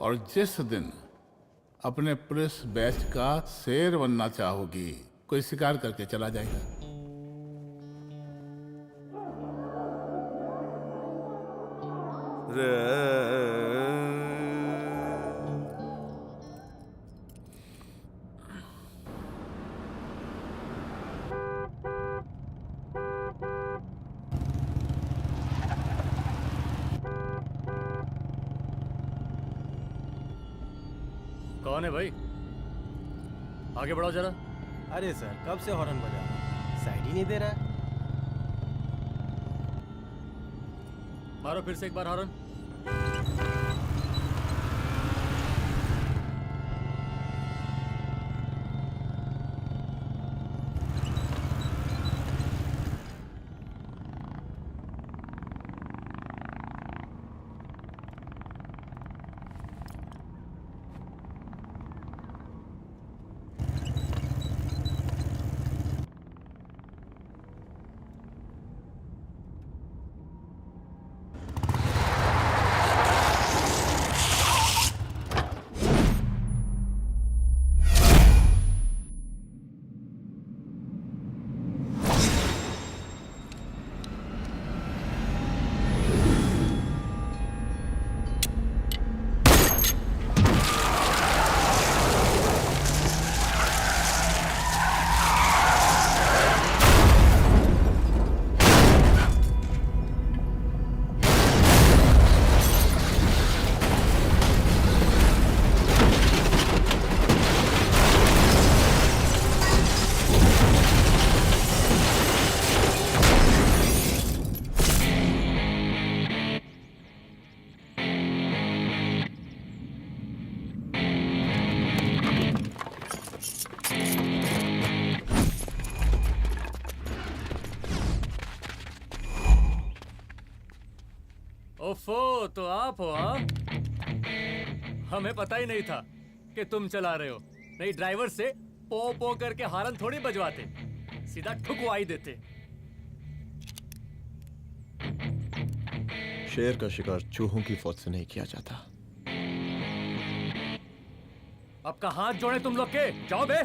और जिस दिन अपने पुलिस बैच का शेर बनना चाहोगी, कोई शिकार करके चला जाएगा। कौन है भाई? आगे बढ़ाओ जरा। अरे सर, कब से हॉर्न बजा रहा है? साइड ही नहीं दे रहा है। मारो फिर से एक बार हॉर्न। ओफो, तो आप हो? हाँ, हमें पता ही नहीं था कि तुम चला रहे हो। नहीं, ड्राइवर से पो पो करके हारन थोड़ी बजवाते, सीधा ठुकवा ही देते। शेर का शिकार चूहों की फौज से नहीं किया जाता। अब का हाथ जोड़े तुम लोग के, जाओ बे।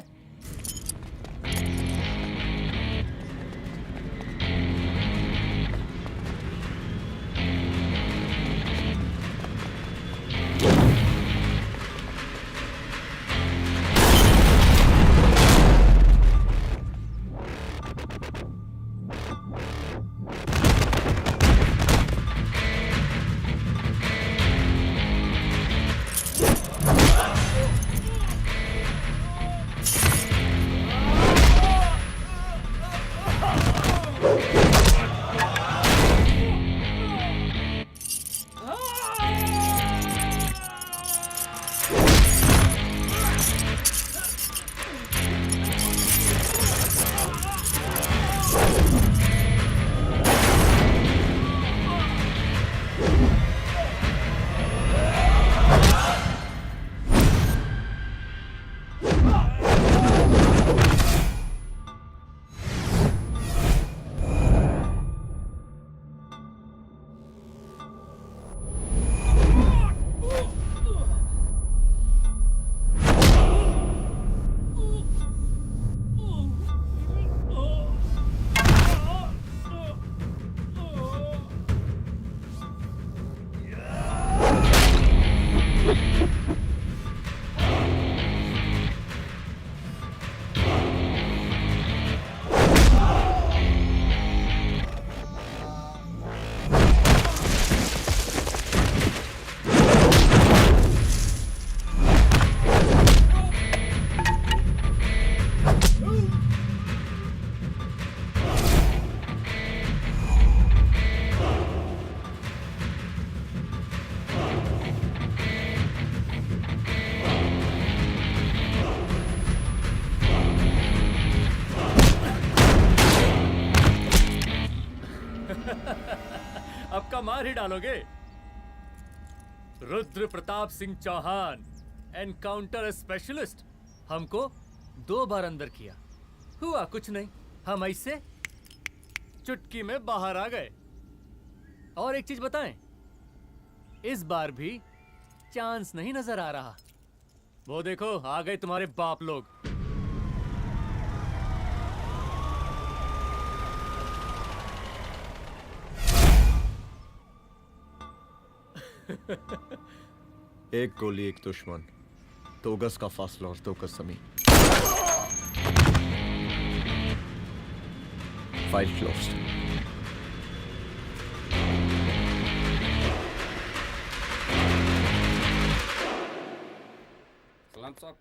अब का मार ही डालोगे? रुद्र प्रताप सिंह चौहान, एनकाउंटर स्पेशलिस्ट, हमको 2 बार अंदर किया, हुआ कुछ नहीं। हम ऐसे चुटकी में बाहर आ गए। और एक चीज बताएं, इस बार भी चांस नहीं नजर आ रहा। वो देखो आ गए तुम्हारे बाप लोग। एक गोली एक दुश्मन, 2 गज का फासला और 2 गज जमीन। File closed. सलाम साहब।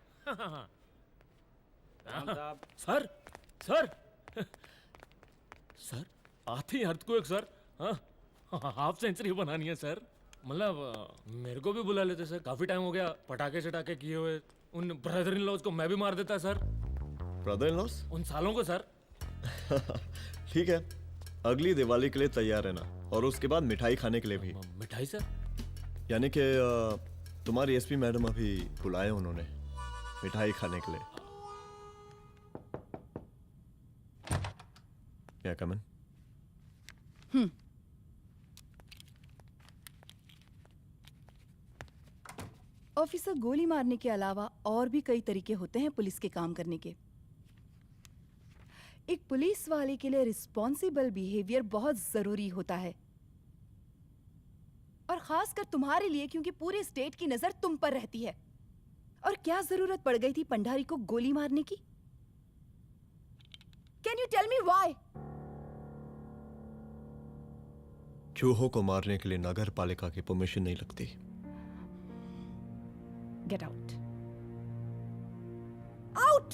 सर सर सर आते ही अर्थक्वेक सर। हाँ हाफ सेंचुरी बनानी है सर। मतलब मेरे को भी बुला लेते सर, काफी टाइम हो गया पटाखे चटाखे किए हुए। उन ब्रदर इन लॉज को मैं भी मार देता सर, ब्रदर इन लॉस? उन सालों को सर। ठीक है, अगली दिवाली के लिए तैयार रहना, और उसके बाद मिठाई खाने के लिए भी। मिठाई सर? यानी कि तुम्हारी एसपी मैडम अभी बुलाए उन्होंने मिठाई खाने के लिए। या कमन। ऑफिसर, गोली मारने के अलावा और भी कई तरीके होते हैं पुलिस के काम करने के। एक पुलिस वाले के लिए रिस्पॉन्सिबल बिहेवियर बहुत जरूरी होता है, और खासकर तुम्हारे लिए, क्योंकि पूरे स्टेट की नजर तुम पर रहती है। और क्या जरूरत पड़ गई थी पंडारी को गोली मारने की? Can you tell me why? चूहों को मारने के लिए नगर पालिका की परमिशन नहीं लगती। Get out. Out!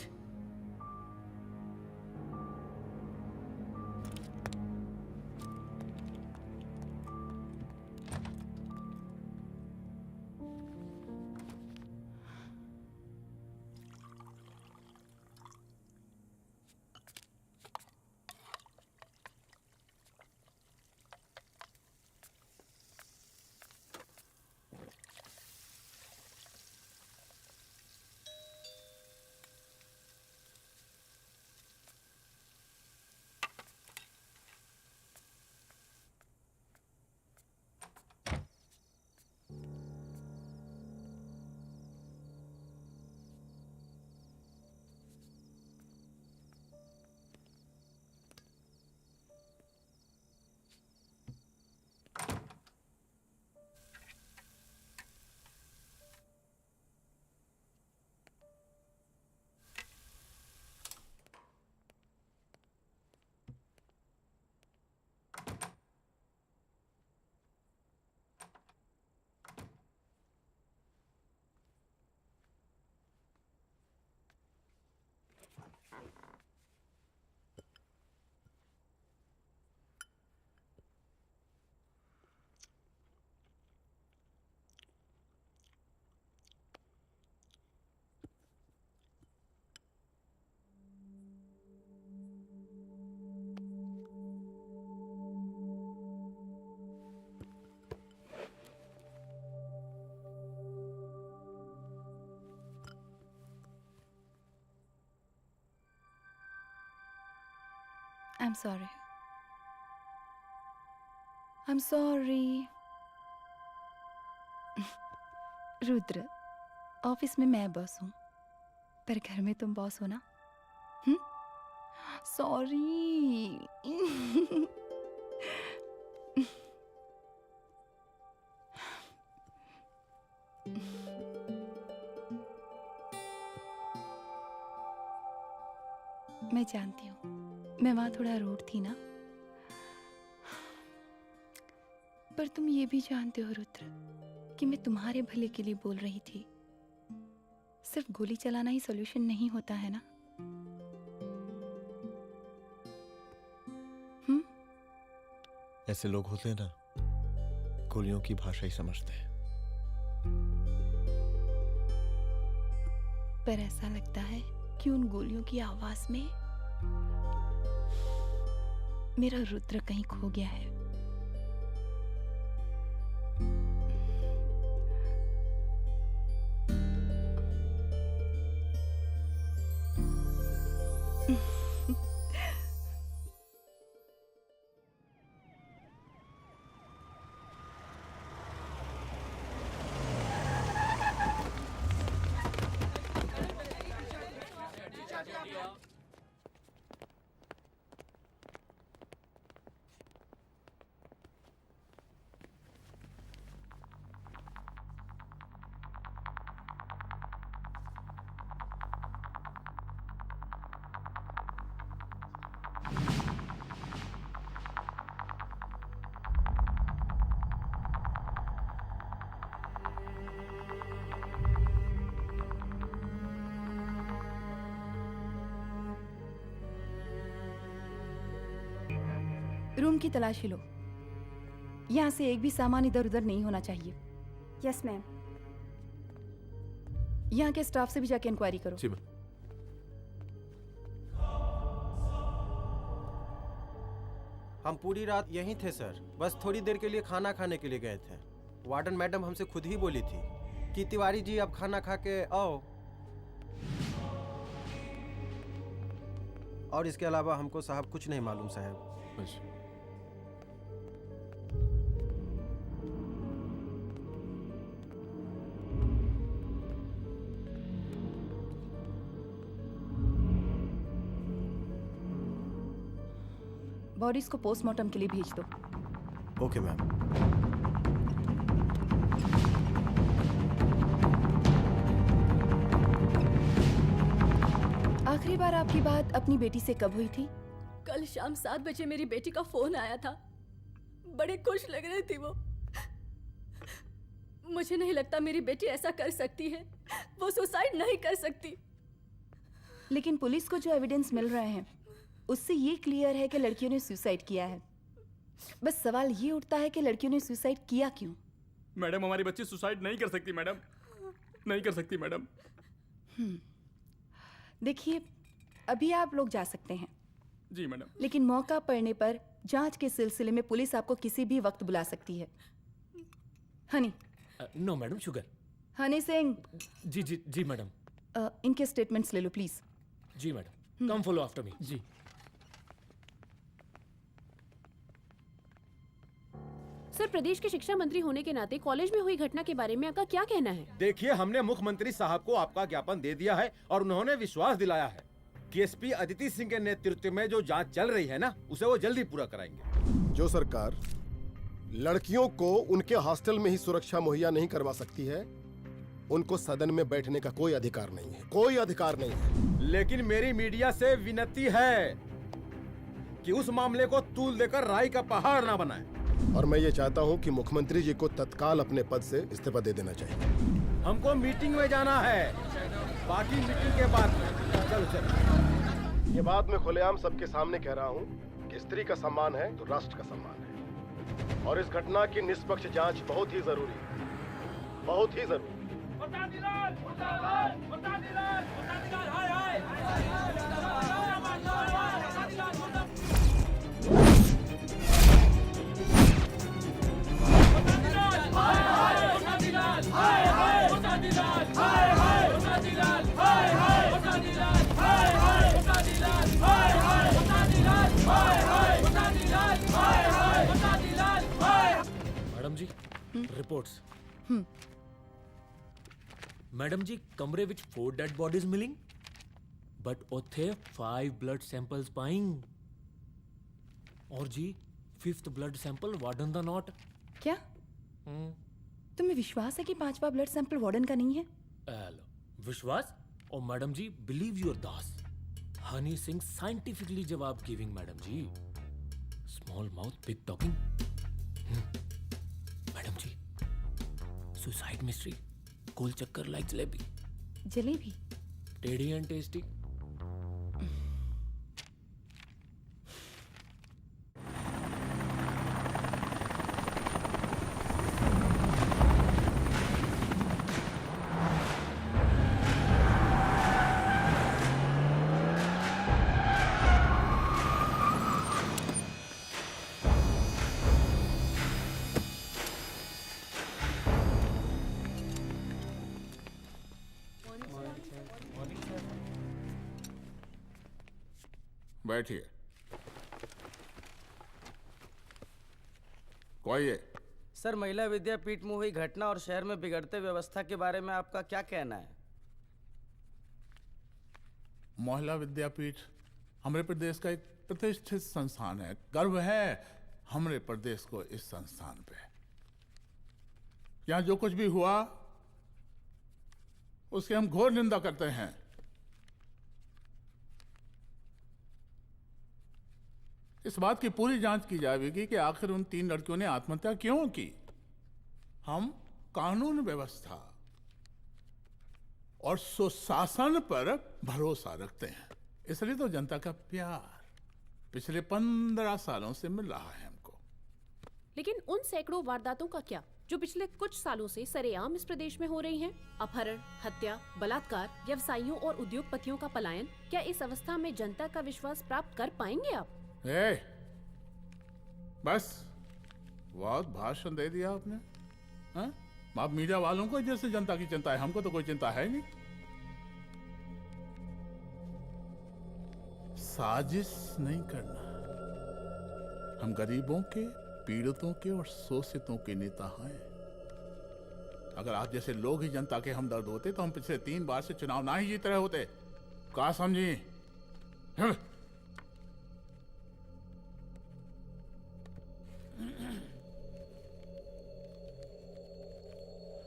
I'm sorry. I'm sorry. Rudra, office में मैं बॉस हूँ, पर घर में तुम बॉस हो ना? सॉरी। मैं जानती हूँ, मैं वहां थोड़ा रूड थी ना, पर तुम ये भी जानते हो रुद्र कि मैं तुम्हारे भले के लिए बोल रही थी। सिर्फ गोली चलाना ही सॉल्यूशन नहीं होता है ना। ऐसे लोग होते हैं ना, गोलियों की भाषा ही समझते हैं। पर ऐसा लगता है कि उन गोलियों की आवाज में मेरा रुद्र कहीं खो गया है। रूम की तलाशी लो। यहाँ से एक भी सामान इधर उधर नहीं होना चाहिए। Yes ma'am. यहाँ के स्टाफ से भी जाके इंक्वायरी करो। जी मैम। हम पूरी रात यहीं थे सर, बस थोड़ी देर के लिए खाना खाने के लिए गए थे। वार्डन मैडम हमसे खुद ही बोली थी कि तिवारी जी आप खाना खा के आओ, और इसके अलावा हमको साहब कुछ नहीं मालूम साहब। अच्छा। बॉडीज को पोस्टमार्टम के लिए भेज दो। Okay ma'am. आखिरी बार आपकी बात अपनी बेटी से कब हुई थी? कल शाम 7 बजे मेरी बेटी का फोन आया था। बड़े खुश लग रही थी वो। मुझे नहीं लगता मेरी बेटी ऐसा कर सकती है। वो सुसाइड नहीं कर सकती। लेकिन पुलिस को जो एविडेंस मिल रहे हैं उससे ये क्लियर है कि लड़कियों ने सुसाइड किया है। बस सवाल ये उठता है कि लड़कियों ने सुसाइड किया क्यों? मैडम हमारी बच्ची सुसाइड नहीं कर सकती मैडम, नहीं कर सकती मैडम। देखिए, अभी आप लोग जा सकते हैं, जी मैडम। लेकिन मौका पड़ने पर जांच के सिलसिले में पुलिस आपको किसी भी वक्त बुला सकती है। Honey. No madam, sugar. Honey Singh. जी जी जी मैडम। इनके स्टेटमेंट्स ले लो प्लीज। जी madam, come follow after me. जी। सर, प्रदेश के शिक्षा मंत्री होने के नाते कॉलेज में हुई घटना के बारे में आपका क्या कहना है? देखिए, हमने मुख्यमंत्री साहब को आपका ज्ञापन दे दिया है और उन्होंने विश्वास दिलाया है कि एसपी अदिति सिंह के नेतृत्व में जो जांच चल रही है ना, उसे वो जल्दी पूरा कराएंगे। जो सरकार लड़कियों को उनके हॉस्टल में ही सुरक्षा मुहैया नहीं करवा सकती है, उनको सदन में बैठने का कोई अधिकार नहीं है, कोई अधिकार नहीं है। लेकिन मेरी मीडिया से विनती है कि उस मामले को तूल देकर राई का पहाड़ ना बनाए। और मैं ये चाहता हूँ कि मुख्यमंत्री जी को तत्काल अपने पद से इस्तीफा दे देना चाहिए। हमको मीटिंग में जाना है, बाकी मीटिंग के बाद में। चलो चलो। ये बात मैं खुलेआम सबके सामने कह रहा हूँ कि स्त्री का सम्मान है तो राष्ट्र का सम्मान है, और इस घटना की निष्पक्ष जांच बहुत ही जरूरी है, बहुत ही जरूरी। मैडम जी, रिपोर्ट्स। मैडम जी, कमरे विच 4 डेड बॉडीज मिलिंग, बट उथे 5 ब्लड सैंपल्स पाइंग। और जी 5th ब्लड सैंपल वार्डन दा नॉट। क्या तुम्हें विश्वास है कि 5वां ब्लड सैंपल वार्डन का नहीं है? विश्वास? और मैडम जी, बिलीव योर दास। हनी सिंह साइंटिफिकली जवाब गिविंग मैडम जी। Small mouth big talking. Madam जी, सुसाइड मिस्ट्री, गोल चक्कर लाइक जलेबी। जलेबी टेढ़ी एंड टेस्टी। बैठिए। कोई है? सर, महिला विद्यापीठ में हुई घटना और शहर में बिगड़ते व्यवस्था के बारे में आपका क्या कहना है? महिला विद्यापीठ हमारे प्रदेश का एक प्रतिष्ठित संस्थान है। गर्व है हमारे प्रदेश को इस संस्थान पे। यहाँ जो कुछ भी हुआ उसकी हम घोर निंदा करते हैं। इस बात की पूरी जांच की जाएगी कि आखिर उन 3 लड़कियों ने आत्महत्या क्यों की। हम कानून व्यवस्था और सुशासन पर भरोसा रखते हैं, इसलिए तो जनता का पिछले 15 सालों से मिल रहा है हमको। लेकिन उन सैकड़ों वारदातों का क्या जो पिछले कुछ सालों से सरेआम इस प्रदेश में हो रही हैं? अपहरण, हत्या, बलात्कार, व्यवसायियों और उद्योगपतियों का पलायन। क्या इस अवस्था में जनता का विश्वास प्राप्त कर पाएंगे आप? बस बहुत भाषण दे दिया आपने। हाँ? आप मीडिया वालों को जैसे जनता की चिंता है, हमको तो कोई चिंता है नहीं। साजिश नहीं करना। हम गरीबों के, पीड़ितों के और शोषितों के नेता हैं। अगर आप जैसे लोग ही जनता के हमदर्द होते तो हम पिछले 3 बार से चुनाव ना ही जीत रहे होते। क्या समझी?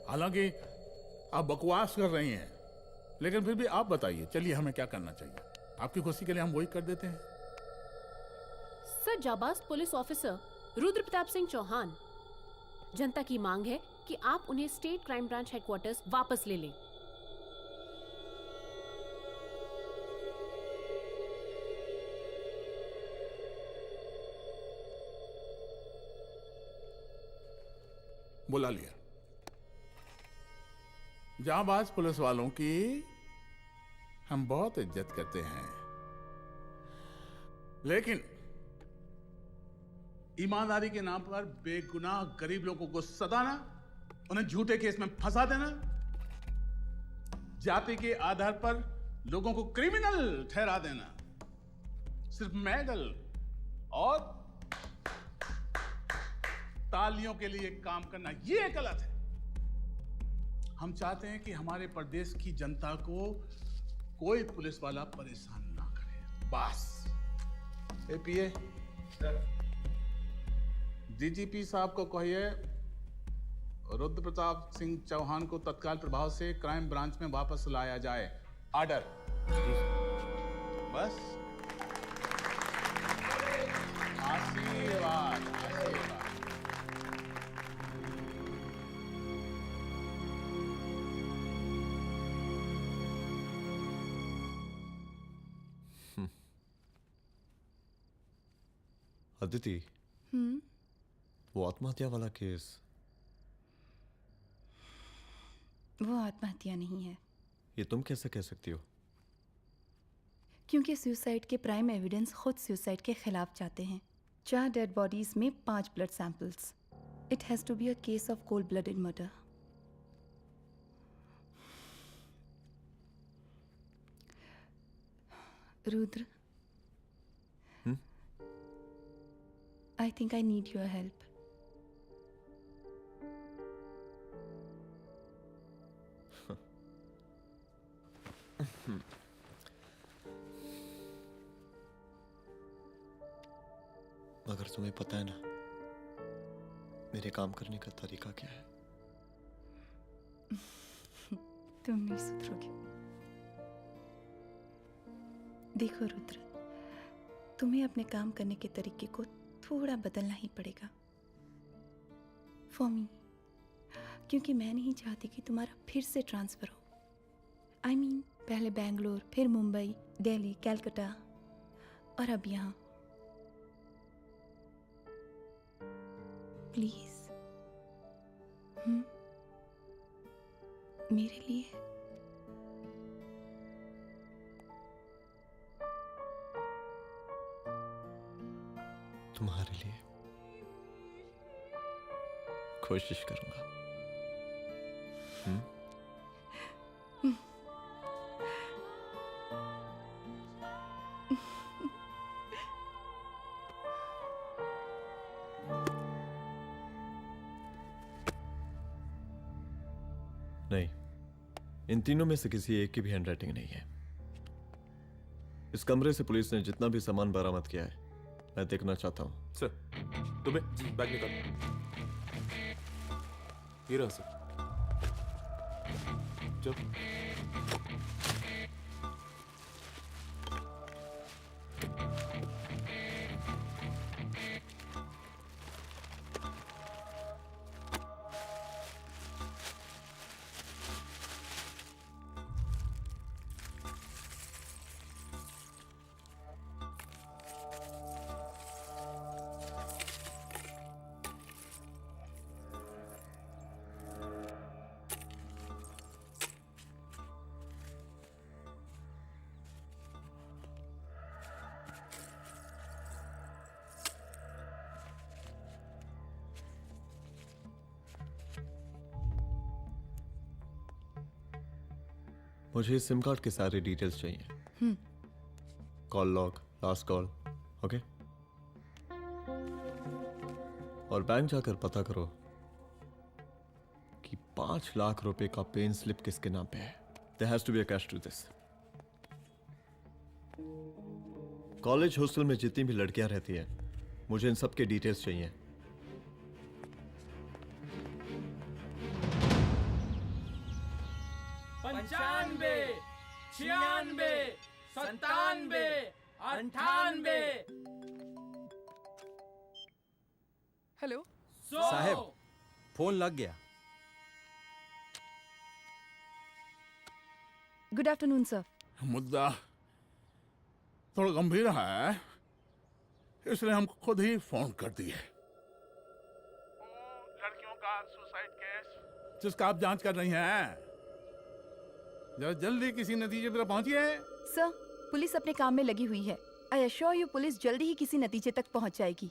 हालांकि आप बकवास कर रही हैं, लेकिन फिर भी आप बताइए, चलिए हमें क्या करना चाहिए? आपकी खुशी के लिए हम वही कर देते हैं। सर, जाबाज पुलिस ऑफिसर रुद्र प्रताप सिंह चौहान, जनता की मांग है कि आप उन्हें स्टेट क्राइम ब्रांच हेडक्वार्टर्स वापस ले लें। बुला लिया। जाबाज पुलिस वालों की हम बहुत इज्जत करते हैं, लेकिन ईमानदारी के नाम पर बेगुनाह गरीब लोगों को सताना, उन्हें झूठे केस में फंसा देना, जाति के आधार पर लोगों को क्रिमिनल ठहरा देना, सिर्फ मेडल और तालियों के लिए काम करना, ये गलत है। हम चाहते हैं कि हमारे प्रदेश की जनता को कोई पुलिस वाला परेशान ना करे, बस। एपीए डीजीपी साहब को कहिए रुद्र प्रताप सिंह चौहान को तत्काल प्रभाव से क्राइम ब्रांच में वापस लाया जाए। ऑर्डर। बस। आशीर्वाद, आशीर्वाद। अदिति, वो आत्महत्या वाला केस, वो आत्महत्या नहीं है। ये तुम कैसे कह सकती हो? क्योंकि सुसाइड के प्राइम एविडेंस खुद सुसाइड के खिलाफ जाते हैं। 4 डेड बॉडीज में 5 blood samples. It has to be a case of cold blooded murder. Rudra, I think I need your help. मगर तुम्हें पता है ना मेरे काम करने का तरीका क्या है? तुम नहीं सुधरोगे। देखो रुद्र, तुम्हें अपने काम करने के तरीके को थोड़ा बदलना ही पड़ेगा फॉर मी, क्योंकि मैं नहीं चाहती कि तुम्हारा फिर से ट्रांसफर हो। आई मीन, पहले बेंगलोर, फिर मुंबई, दिल्ली, कलकत्ता और अब यहाँ। प्लीज मेरे लिए। तुम्हारे लिए कोशिश करूंगा। नहीं, इन तीनों में से किसी एक की भी हैंडराइटिंग नहीं है। इस कमरे से पुलिस ने जितना भी सामान बरामद किया है, मैं देखना चाहता हूं। सर, तुम्हें बैग निकाल। ये रहा सर। चल। मुझे इस सिम कार्ड के सारे डिटेल्स चाहिए। Call log, last call, okay. और बैंक जाकर पता करो कि 5 लाख रुपए का पेन स्लिप किसके नाम पे है। There has to be a cash to this. College hostel में जितनी भी लड़कियां रहती हैं, मुझे इन सब के डिटेल्स चाहिए। पंचानवे, 96, 97, 98। हेलो साहब, फोन लग गया। Good afternoon sir. मुद्दा थोड़ा गंभीर है, इसलिए हम खुद ही फोन कर दिए। लड़कियों का सुसाइड केस जिसका आप जांच कर रही हैं, जरा जल्दी किसी नतीजे पर पहुंचिए। सर, पुलिस अपने काम में लगी हुई है। आई एश्योर यू पुलिस जल्दी ही किसी नतीजे तक पहुंच जाएगी।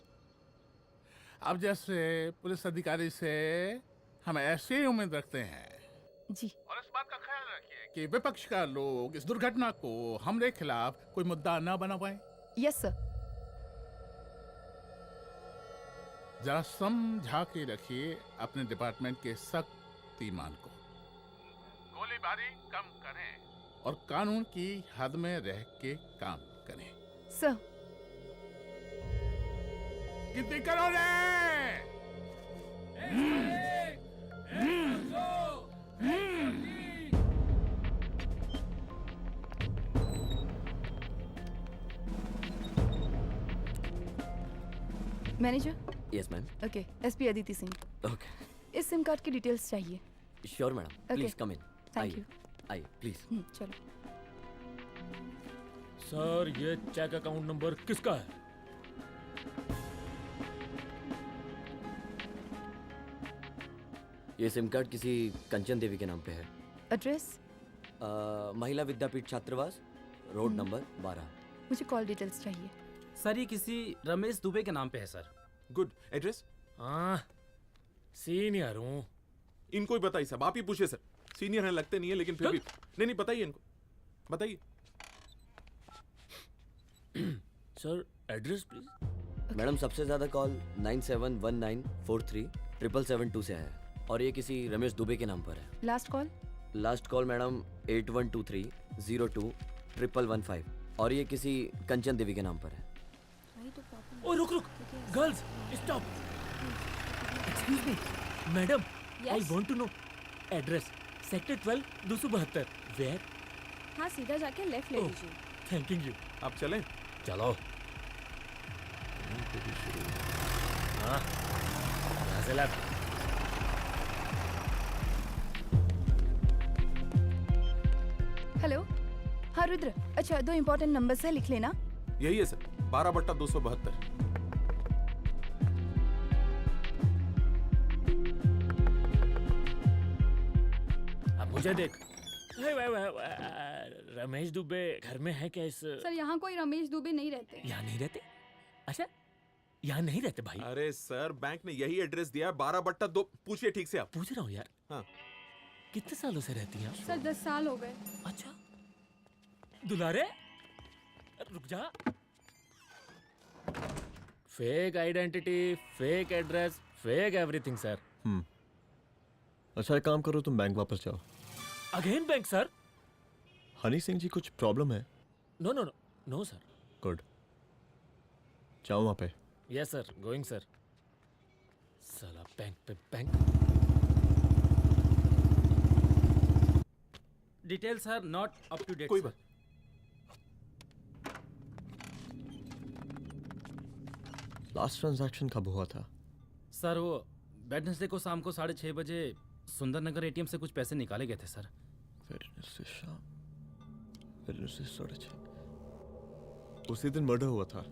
अब जैसे पुलिस अधिकारी से हम ऐसे ही उम्मीद रखते हैं जी। और इस बात का ख्याल रखिए कि विपक्ष का लोग इस दुर्घटना को हमरे खिलाफ कोई मुद्दा ना बना पाए। Yes sir. जरा समझा के रखिए अपने डिपार्टमेंट के सख्त ईमान को। गोलीबारी कम करें और कानून की हद में रह के काम करें। सर। कितनी करोगे? Manager. Yes ma'am. Okay, SP Aditi Singh. Okay. इस सिम कार्ड की डिटेल्स चाहिए। Sure madam, please come in. Thank you. आइए प्लीज। चलो। सर, ये चेक अकाउंट नंबर किसका है? ये सिम कार्ड किसी कंचन देवी के नाम पे है। एड्रेस? महिला विद्यापीठ छात्रावास, रोड नंबर 12। मुझे कॉल डिटेल्स चाहिए। सर, ये किसी रमेश दुबे के नाम पे है सर। गुड। एड्रेस? हाँ, सीनियर हूँ। इनको ही बताइए सब, आप ही पूछिए सर। सीनियर हैं लगते नहीं है, लेकिन फिर भी नहीं बताइए इनको, बताइए। Sir, address please. मैडम, सबसे ज्यादा कॉल 9719437772 से है और ये किसी रमेश दुबे के नाम पर है। Last call? Last call madam 8123021115 और ये किसी कंचन देवी के नाम पर है। ओ रुक, girls stop. Excuse me madam, I want to know address. Sector 12 272 where? हाँ, सीधा जाके लेफ्ट ले लीजिए। Thank you. आप चलें? चलो। हाँ, यहाँ से लेफ्ट। हेलो। हाँ रुद्र, अच्छा 2 इम्पोर्टेंट नंबर्स है, लिख लेना। यही है सर, 12/272। अब मुझे देख। रमेश दुबे घर में है क्या? इस सर, यहाँ कोई रमेश दुबे नहीं रहते। यहाँ नहीं रहते? अच्छा, यहाँ नहीं रहते भाई। अरे सर, बैंक ने यही एड्रेस दिया है, 12/2। पूछिए ठीक से आप। पूछ रहा हूँ यार। हाँ। कितने सालों से रहती हैं आप? सर 10 साल हो गए। अच्छा। दुलारे रुक जा। Fake identity, fake address, fake everything sir. अच्छा एक काम करो, तुम बैंक वापस जाओ। Again bank sir? Honey Singh ji कुछ प्रॉब्लम है? No no no no sir. Good, जाओ वहां पे। Yes sir, going sir. साला बैंक पे bank. Details are not up to date. कोई बात। लास्ट ट्रांजैक्शन कब हुआ था? सर, वो वेडनेसडे को शाम को 6:30 बजे सुंदरनगर एटीएम से कुछ पैसे निकाले गए थे सर। वेडनेसडे शाम, वेडनेसडे 6:30। उसी दिन मर्डर हुआ था?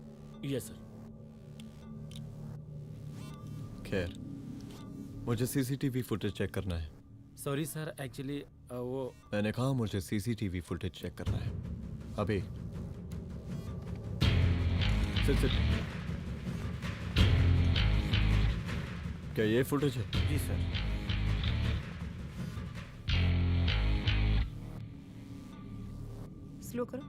Yes sir. खैर, मुझे सीसीटीवी फुटेज चेक करना है। सॉरी सर, एक्चुअली वो मैंने कहा मुझे सीसीटीवी फुटेज चेक करना है अभी। सिट। क्या ये फुटेज है? जी सर। स्लो करो।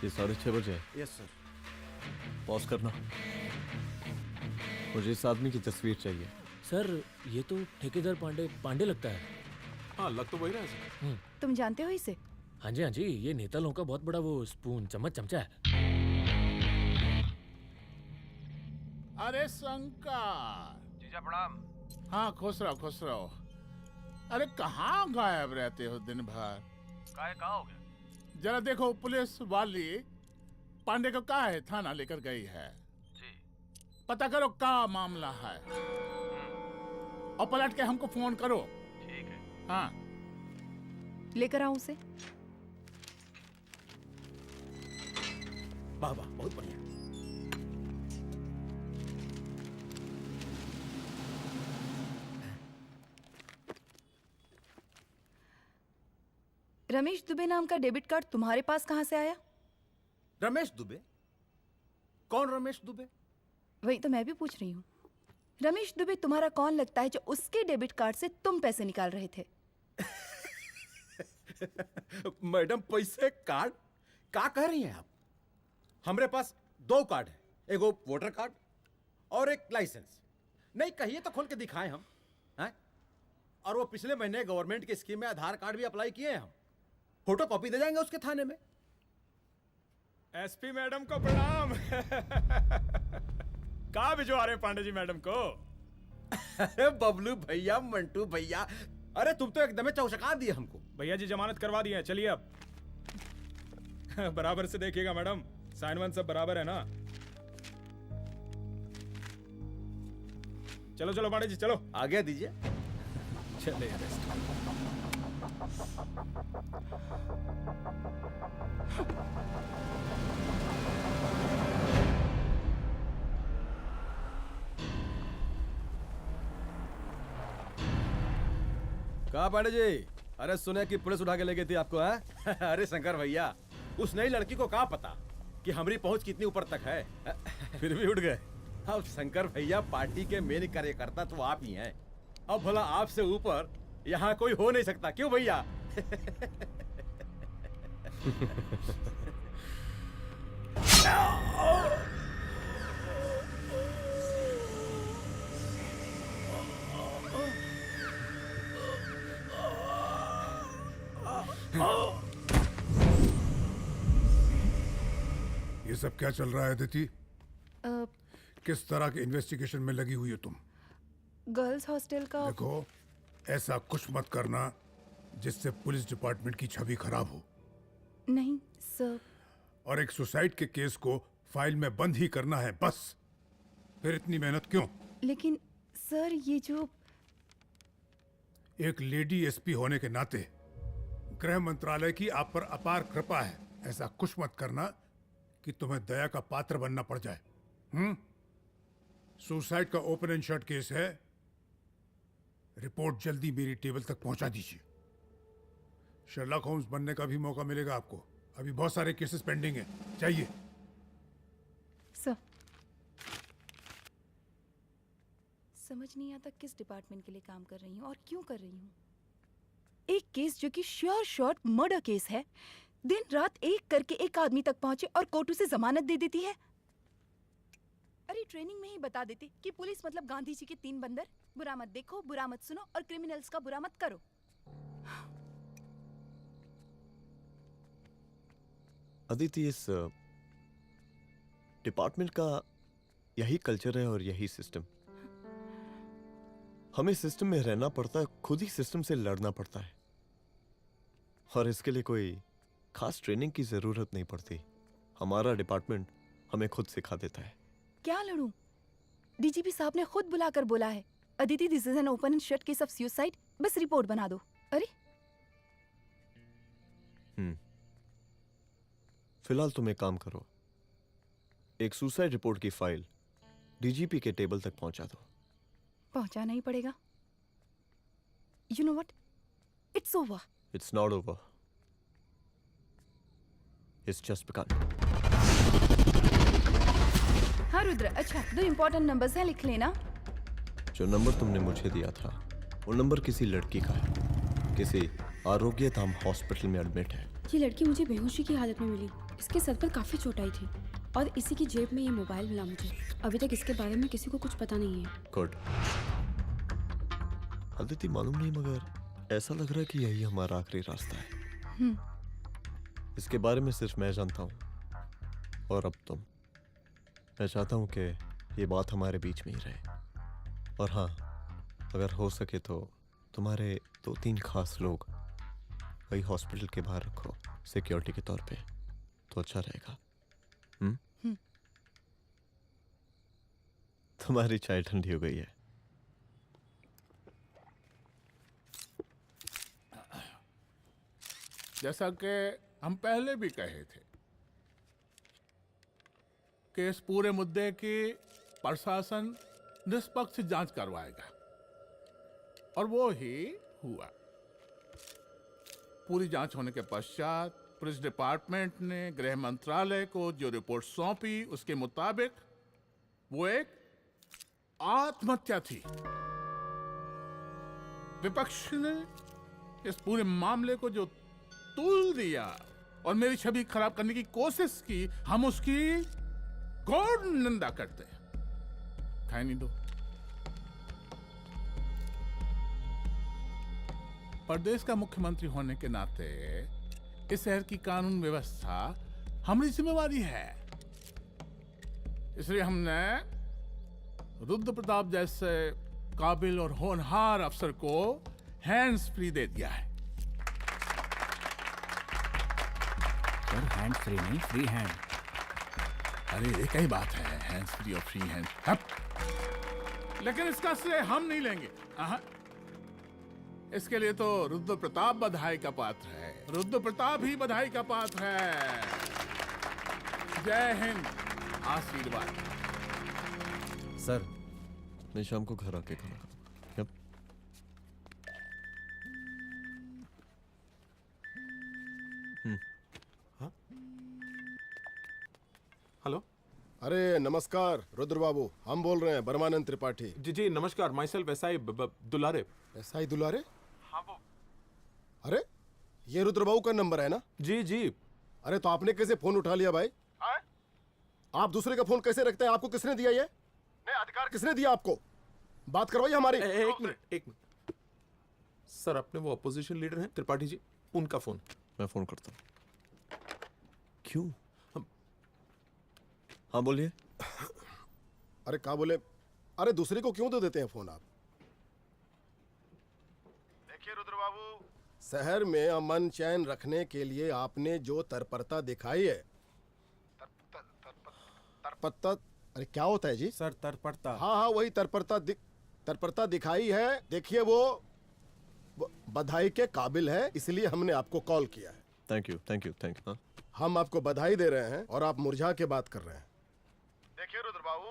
ये 6:30 बजे है। Yes sir. पॉज करना। मुझे इस आदमी की तस्वीर चाहिए। सर ये तो ठेकेदार पांडे लगता है। हाँ लग तो वही रहा है सर। तुम जानते हो इसे? हाँ जी, ये नेता लोगों का बहुत बड़ा वो स्पून चमचा है। अरे शंकर। जीजा प्रणाम। हाँ खुश रहो। अरे कहाँ गायब रहते हो दिन भर? कहाँ हो गया? जरा देखो, पुलिस वाली पांडे को कहा है थाना लेकर गई है। जी। पता करो क्या मामला है और पलट के हमको फोन करो। ठीक है। हाँ लेकर आओ उसे। वाह बहुत बढ़िया। रमेश दुबे नाम का डेबिट कार्ड तुम्हारे पास कहां से आया? रमेश दुबे? कौन रमेश दुबे? वही तो मैं भी पूछ रही हूँ। रमेश दुबे तुम्हारा कौन लगता है जो उसके डेबिट कार्ड से तुम पैसे निकाल रहे थे? मैडम पैसे कार्ड क्या कह रही हैं आप? हमारे पास 2 कार्ड है, एक वोटर कार्ड और एक लाइसेंस। नहीं कहिए तो खोल के दिखाएं हम हैं? और वो पिछले महीने गवर्नमेंट की स्कीम में आधार कार्ड भी अप्लाई किए हैं हम। फोटो कॉपी दे जाएंगे उसके थाने में। एसपी मैडम को प्रणाम। कहाँ भिजवा रहे पांडे जी मैडम को? अरे बबलू भैया, मंटू भैया, अरे तुम तो एकदम चौचका दिए हमको। भैया जी जमानत करवा दिए हैं, चलिए अब। बराबर से देखिएगा मैडम, साइन वाइन सब बराबर है ना? चलो चलो पांडे जी चलो। आगे दीजिए। चलिए कहा पांडे जी? अरे सुने कि पुलिस उठा के ले गई थी आपको है? अरे शंकर भैया, उस नई लड़की को कहा पता कि हमारी पहुंच कितनी ऊपर तक है। फिर भी उठ गए। अब शंकर भैया पार्टी के मेन कार्यकर्ता तो आप ही हैं। अब भला आपसे ऊपर यहाँ कोई हो नहीं सकता, क्यों भैया? ये सब क्या चल रहा है अदिति? किस तरह के इन्वेस्टिगेशन में लगी हुई हो तुम? गर्ल्स हॉस्टल का। देखो, ऐसा कुछ मत करना जिससे पुलिस डिपार्टमेंट की छवि खराब हो। नहीं सर। और एक सुसाइड के केस को फाइल में बंद ही करना है बस। फिर इतनी मेहनत क्यों? लेकिन सर ये जो एक लेडी एसपी होने के नाते गृह मंत्रालय की आप पर अपार कृपा है। ऐसा कुछ मत करना कि तुम्हें दया का पात्र बनना पड़ जाए। सुसाइड का ओपन एंड शट केस है। रिपोर्ट जल्दी मेरी टेबल तक पहुंचा दीजिए। शर्लॉक होम्स बनने का भी मौका मिलेगा आपको। अभी बहुत सारे केसेस पेंडिंग हैं। चाहिए सर। समझ नहीं आता किस डिपार्टमेंट के लिए काम कर रही हूँ और क्यों कर रही हूँ। एक केस जो कि श्योर शॉट मर्डर केस है, दिन रात एक करके एक आदमी तक पहुंचे और कोर्ट उसे जमानत दे देती है। अरे ट्रेनिंग में ही बता देती कि पुलिस मतलब गांधी जी के 3 बंदर। बुरा मत देखो, बुरा मत सुनो और क्रिमिनल्स का बुरा मत करो। अदिति, इस डिपार्टमेंट का यही कल्चर है और यही सिस्टम। हमें सिस्टम में रहना पड़ता है, खुद ही सिस्टम से लड़ना पड़ता है। और इसके लिए कोई खास ट्रेनिंग की जरूरत नहीं पड़ती। हमारा डिपार्टमेंट हमें खुद सिखा देता है। क्या लड़ूं? डीजीपी साहब ने खुद बुलाकर बोला है, Aditi this is an open and shut case of suicide, बस रिपोर्ट बना दो। अरे फिलहाल तुम एक काम करो, एक सुसाइड रिपोर्ट की फाइल डीजीपी के टेबल तक पहुंचा दो। पहुंचाना ही पड़ेगा। You know what, it's over. It's not over. It's just begun. हाँ रुद्र, अच्छा 2 इम्पोर्टेंट नंबर्स हैं, लिख लेना। जो नंबर तुमने मुझे दिया था वो नंबर किसी लड़की का है, किसी आरोग्य धाम हॉस्पिटल में एडमिट है। ये लड़की मुझे बेहोशी की हालत में मिली। इसके सर पर काफी चोट आई थी और इसी की जेब में ये मोबाइल मिला मुझे। अभी तक इसके बारे में किसी को कुछ पता नहीं है। गुड। अदिति मालूम नहीं मगर ऐसा लग रहा है कि यही हमारा आखिरी रास्ता है। इसके बारे में सिर्फ मैं जानता हूँ और अब तुम। मैं चाहता हूँ कि ये बात हमारे बीच में ही रहे। और हाँ, अगर हो सके तो तुम्हारे 2-3 खास लोग वही हॉस्पिटल के बाहर रखो सिक्योरिटी के तौर पे, तो अच्छा रहेगा। तुम्हारी चाय ठंडी हो गई है। जैसा कि हम पहले भी कहे थे कि इस पूरे मुद्दे की प्रशासन निष्पक्ष जांच करवाएगा, और वो ही हुआ। पूरी जांच होने के पश्चात पुलिस डिपार्टमेंट ने गृह मंत्रालय को जो रिपोर्ट सौंपी उसके मुताबिक वो एक आत्महत्या थी। विपक्ष ने इस पूरे मामले को जो तूल दिया और मेरी छवि खराब करने की कोशिश की, हम उसकी घोर निंदा करते हैं। खाए नहीं दो। प्रदेश का मुख्यमंत्री होने के नाते इस शहर की कानून व्यवस्था हमारी जिम्मेवारी है। इसलिए हमने रुद्र प्रताप जैसे काबिल और होनहार अफसर को हैंड्स फ्री दे दिया है। सर हैंड फ्री नहीं, फ्री हैंड। अरे एक ही बात है, हैंड्स फ्री और फ्री हैंड। लेकिन इसका श्रेय हम नहीं लेंगे। इसके लिए तो रुद्र प्रताप बधाई का पात्र है। रुद्र प्रताप ही बधाई का पात्र है। जय हिंद। आशीर्वाद। सर मैं शाम को घर आके खाना खाऊंगा। यप। हेलो। अरे नमस्कार रुद्र बाबू, हम बोल रहे हैं परमानंद त्रिपाठी। जी जी नमस्कार। My self SI Dulare. SI दुलारे? हाँ वो। अरे ये रुद्र बाबू का नंबर है ना? जी जी। अरे तो आपने कैसे फोन उठा लिया भाई? आप दूसरे का फोन कैसे रखते हैं? आपको किसने दिया ये? नहीं, अधिकार किसने दिया आपको? बात करवाइए हमारी। एक मिनट। सर अपने वो अपोजिशन लीडर हैं त्रिपाठी जी, उनका फोन। मैं फोन करता हूँ। क्यों? हाँ बोलिए। अरे क्या बोले? अरे दूसरे को क्यों दे देते हैं फोन आप? देखिए रुद्र बाबू, शहर में अमन चैन रखने के लिए आपने जो तत्परता दिखाई है। तत्परता? अरे क्या होता है जी? सर तत्परता। हाँ वही तत्परता दिखाई है। देखिए वो बधाई के काबिल है, इसलिए हमने आपको कॉल किया है। Thank you. हम आपको बधाई दे रहे हैं और आप मुरझा के बात कर रहे हैं। देखिए रुद्र बाबू,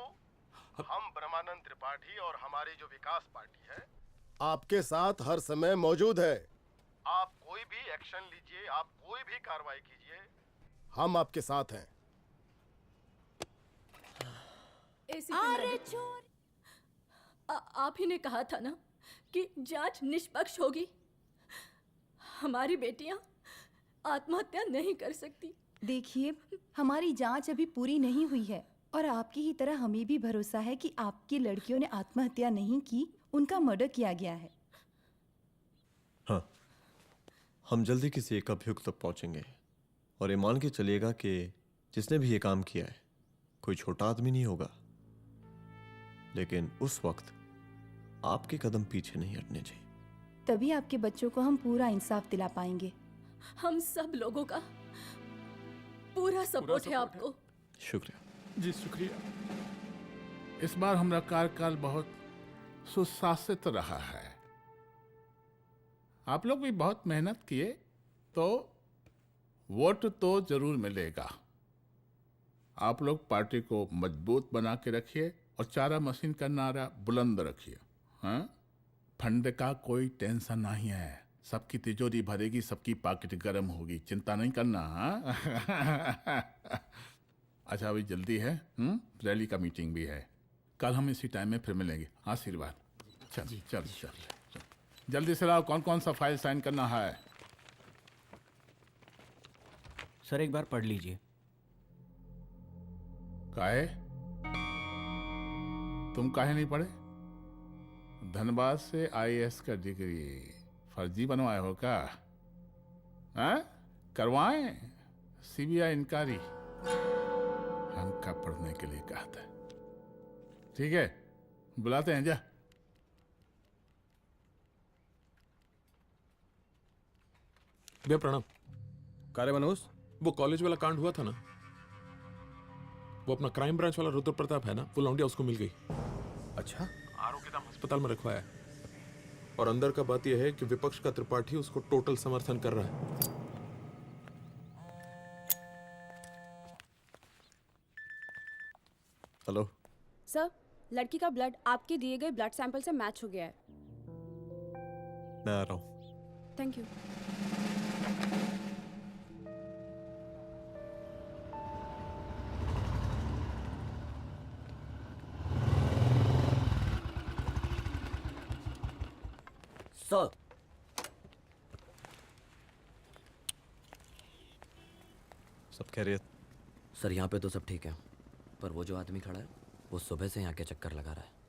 हम ब्रह्मानंद त्रिपाठी और हमारी जो विकास पार्टी है आपके साथ हर समय मौजूद है। आप कोई भी एक्शन लीजिए, आप कोई भी कार्रवाई कीजिए, हम आपके साथ हैं। अरे चोर! आप ही ने कहा था ना कि जांच निष्पक्ष होगी। हमारी बेटियां आत्महत्या नहीं कर सकती। देखिए, हमारी जांच अभी पूरी नहीं हुई है और आपकी ही तरह हमें भी भरोसा है कि आपकी लड़कियों ने आत्महत्या नहीं की, उनका मर्डर किया गया है। हाँ, हम जल्दी किसी एक अभियुक्त तक पहुंचेंगे और ये मान के चलिएगा कि जिसने भी ये काम किया है कोई छोटा आदमी नहीं होगा। लेकिन उस वक्त आपके कदम पीछे नहीं हटने चाहिए। तभी आपके बच्चों को हम पूरा इंसाफ दिला पाएंगे। हम सब लोगों का पूरा सपोर्ट है आपको। शुक्रिया जी, शुक्रिया। इस बार हमारा कार्यकाल बहुत सुशासित रहा है। आप लोग भी बहुत मेहनत किए, तो वोट तो जरूर मिलेगा। आप लोग पार्टी को मजबूत बना के रखिए और चारा मशीन का नारा बुलंद रखिए। हाँ, फंड का कोई टेंशन नहीं है। सबकी तिजोरी भरेगी, सबकी पॉकेट गर्म होगी, चिंता नहीं करना। हाँ अच्छा अभी जल्दी है, रैली का मीटिंग भी है, कल हम इसी टाइम में फिर मिलेंगे। आशीर्वाद। चल चल चल जल्दी से लाओ, कौन कौन सा फाइल साइन करना है? सर एक बार पढ़ लीजिए। काहे? तुम काहे नहीं पढ़े? धनबाद से IAS का डिग्री फर्जी बनवाए हो क्या? हाँ? करवाएं CBI इंक्वायरी। हम कब पढ़ने के लिए कहा था? ठीक है बुलाते हैं। जा भैया प्रणाम। कार्य मनोज, वो कॉलेज वाला कांड हुआ था ना, वो अपना क्राइम ब्रांच वाला रुद्र प्रताप है ना, वो लौंडिया उसको मिल गई। अच्छा? आरोग्यधाम अस्पताल में रखवाया है, और अंदर का बात यह है कि विपक्ष का त्रिपाठी उसको टोटल समर्थन कर रहा है। हेलो सर, लड़की का ब्लड आपके दिए गए ब्लड सैंपल से मैच हो गया है। मैं आ रहा हूँ। Thank you. सर सब खैरियत? सर यहाँ पे तो सब ठीक है, पर वो जो आदमी खड़ा है वो सुबह से यहाँ के चक्कर लगा रहा है।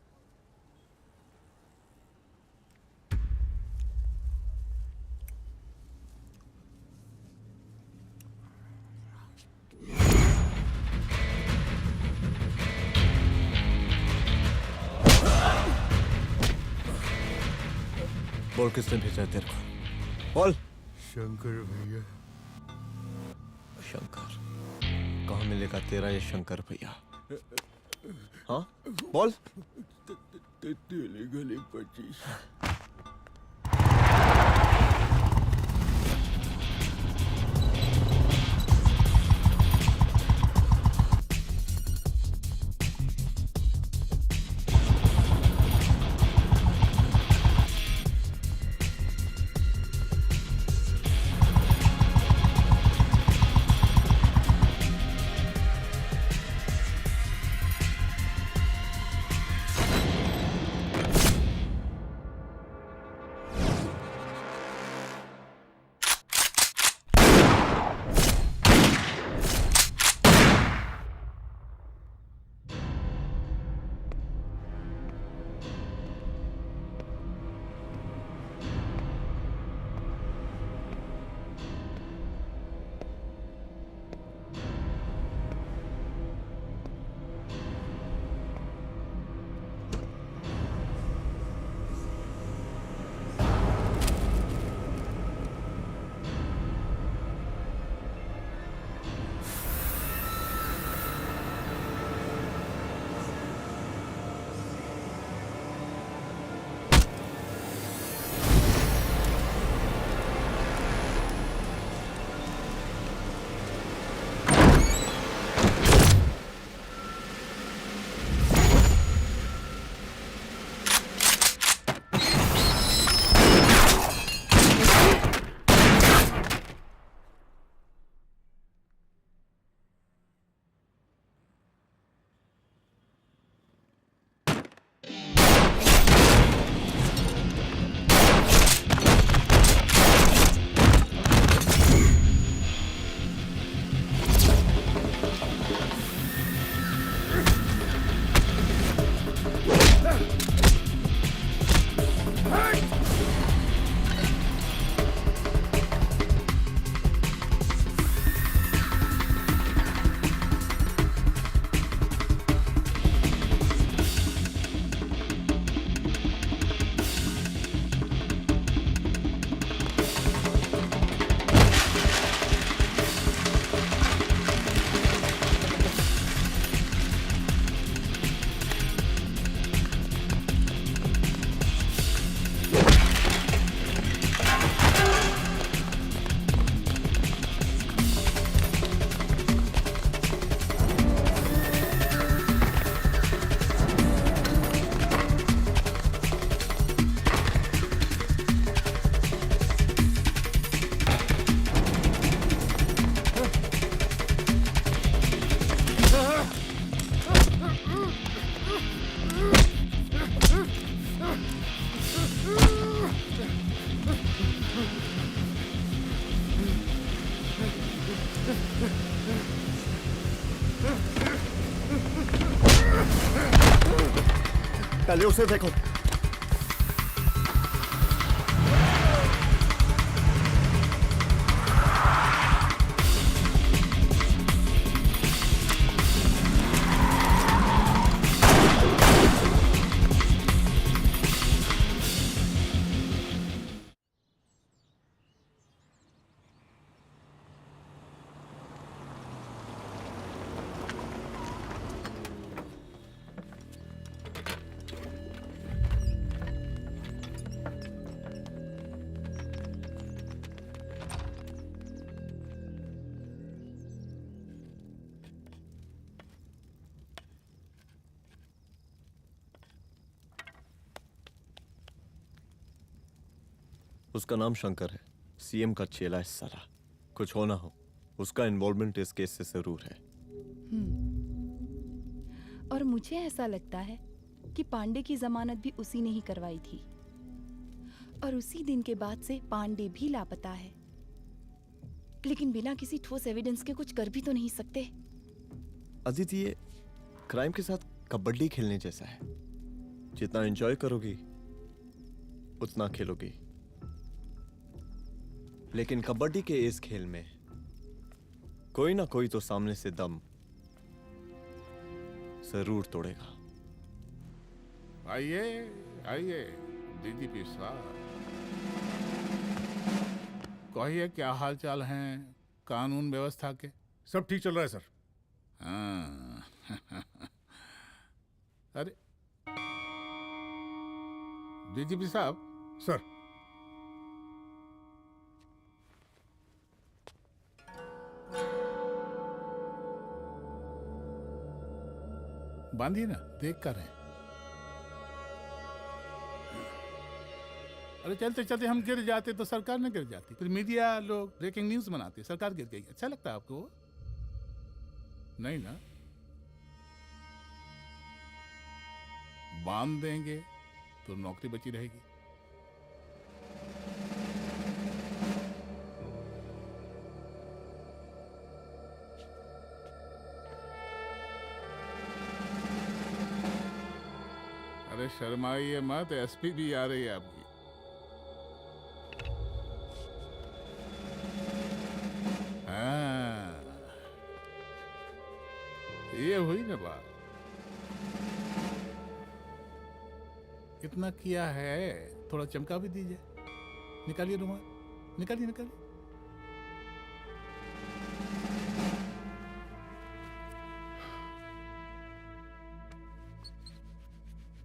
बोल किसने भेजा है तेरे को? बोल। शंकर भैया। शंकर? कहाँ मिलेगा तेरा ये शंकर भैया? हाँ बोल। गली 25। पहले उसे देखो। उसका नाम शंकर है, सीएम का चेला है साला। कुछ हो ना हो, उसका इन्वॉल्वमेंट इस केस से जरूर है। और मुझे ऐसा लगता है कि पांडे की जमानत भी उसी ने ही करवाई थी, और उसी दिन के बाद से पांडे भी लापता है। लेकिन बिना किसी ठोस एविडेंस के कुछ कर भी तो नहीं सकते। अदिति, ये क्राइम के साथ कबड्डी खेलने जैसा है। जितना एंजॉय करोगी उतना खेलोगी, लेकिन कबड्डी के इस खेल में कोई ना कोई तो सामने से दम जरूर तोड़ेगा। आइए आइए डीजीपी साहब, कहिए क्या हाल चाल हैं कानून व्यवस्था के? सब ठीक चल रहा है सर। हाँ अरे डीजीपी साहब। सर, बांधिए ना, देख कर है। अरे चलते चलते हम गिर जाते तो सरकार न गिर जाती, फिर मीडिया लोग ब्रेकिंग न्यूज बनाते, सरकार गिर गई। अच्छा लगता है आपको? नहीं ना? बांध देंगे तो नौकरी बची रहेगी। अरे शर्माइए मत, एसपी भी आ रही है आपकी। हाँ, ये हुई ना बात। इतना किया है, थोड़ा चमका भी दीजिए। निकालिए रुमाल, निकालिए निकालिए।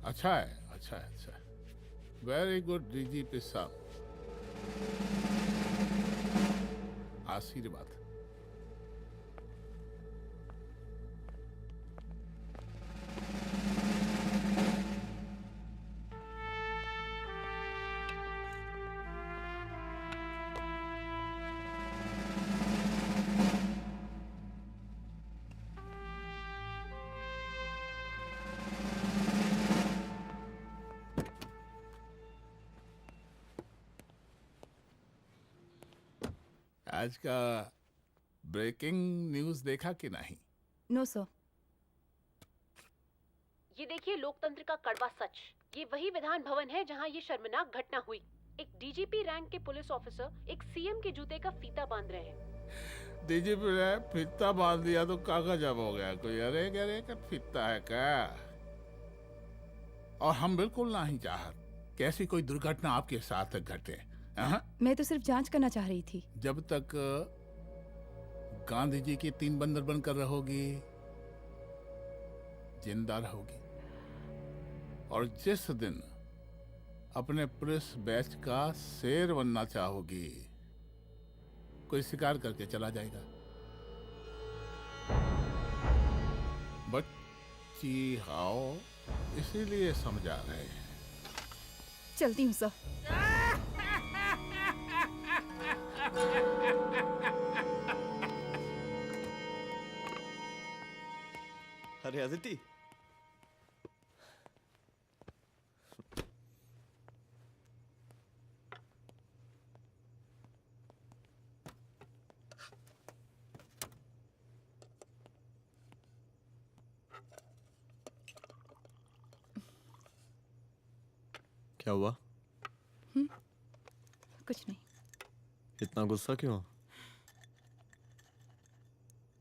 अच्छा है, अच्छा है, अच्छा है। वेरी गुड डीजीपी साहब, आशीर्वाद। आज का ब्रेकिंग न्यूज देखा कि नहीं? No sir. ये देखिए लोकतंत्र का कड़वा सच। ये वही विधान भवन है जहां ये शर्मनाक घटना हुई। एक डीजीपी रैंक के पुलिस ऑफिसर एक सीएम के जूते का फीता बांध रहे हैं। डीजीपी ने फीता बांध दिया तो कागज अब हो गया कोई? अरे गरे का फीता है क्या? और हम बिल्कुल नहीं चाहते कि ऐसी कोई दुर्घटना आपके साथ घटे। मैं तो सिर्फ जांच करना चाह रही थी। जब तक गांधी जी की 3 बंदर बनकर रहोगी, जिंदा रहोगी। और जिस दिन अपने पुलिस बैच का शेर बनना चाहोगी, कोई शिकार करके चला जाएगा। बच्ची हाओ, इसीलिए समझा रहे हैं। चलती हूँ सर। अरे अदिति, क्या हुआ? कुछ नहीं। इतना गुस्सा क्यों?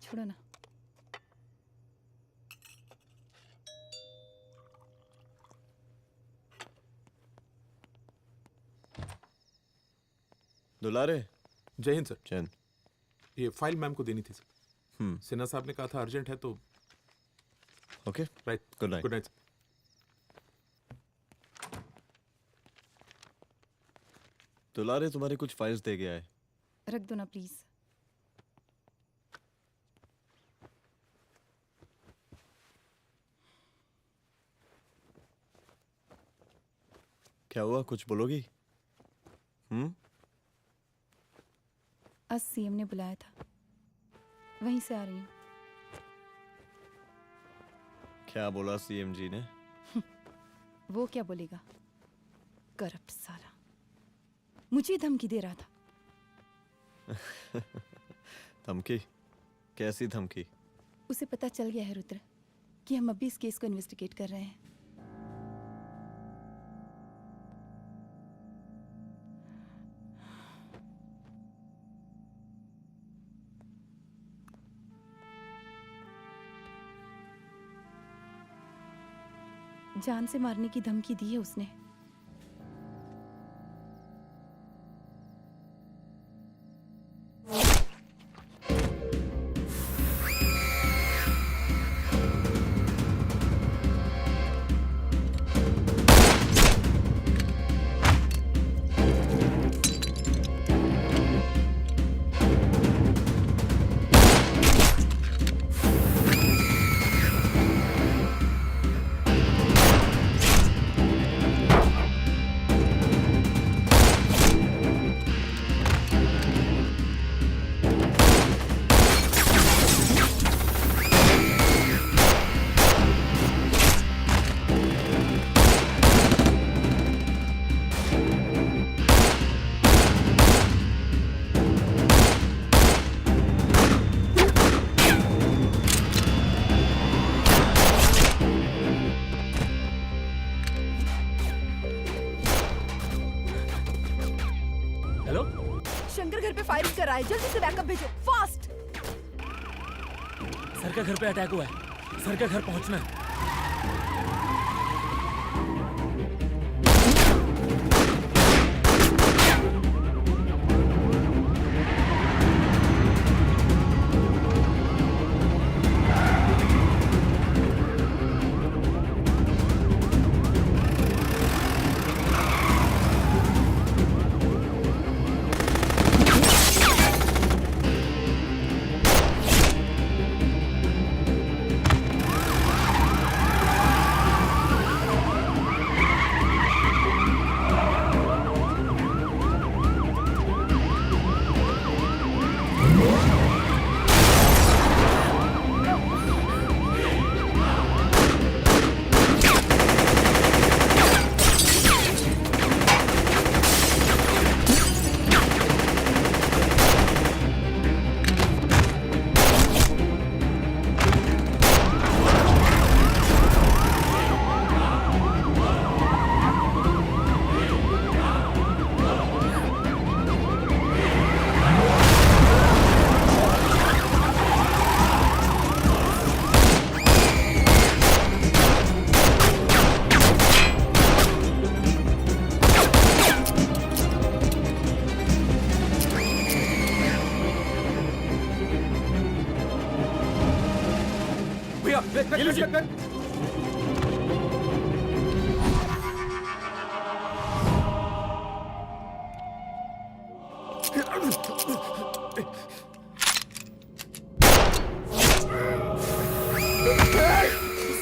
छोड़ो ना। दुलारे। जय हिंद सर। जय हिंद। ये फाइल मैम को देनी थी सर। सिन्हा साहब ने कहा था अर्जेंट है तो। Okay right. Good night. Good night. दुलारे तुम्हारी कुछ फाइल्स दे गया है। रख दो ना प्लीज। क्या हुआ, कुछ बोलोगी? आज सीएम ने बुलाया था, वहीं से आ रही हूँ। क्या बोला सीएम जी ने? वो क्या बोलेगा, करप्ट साला, मुझे धमकी दे रहा था। धमकी? कैसी धमकी? उसे पता चल गया है रुद्र कि हम अभी इस केस को इन्वेस्टिगेट कर रहे हैं। जान से मारने की धमकी दी है उसने। शंकर घर पे फायरिंग कर रहा है, जल्दी से बैकअप भेजो, फास्ट। सर का घर पे अटैक हुआ है, सर का घर पहुंचना है।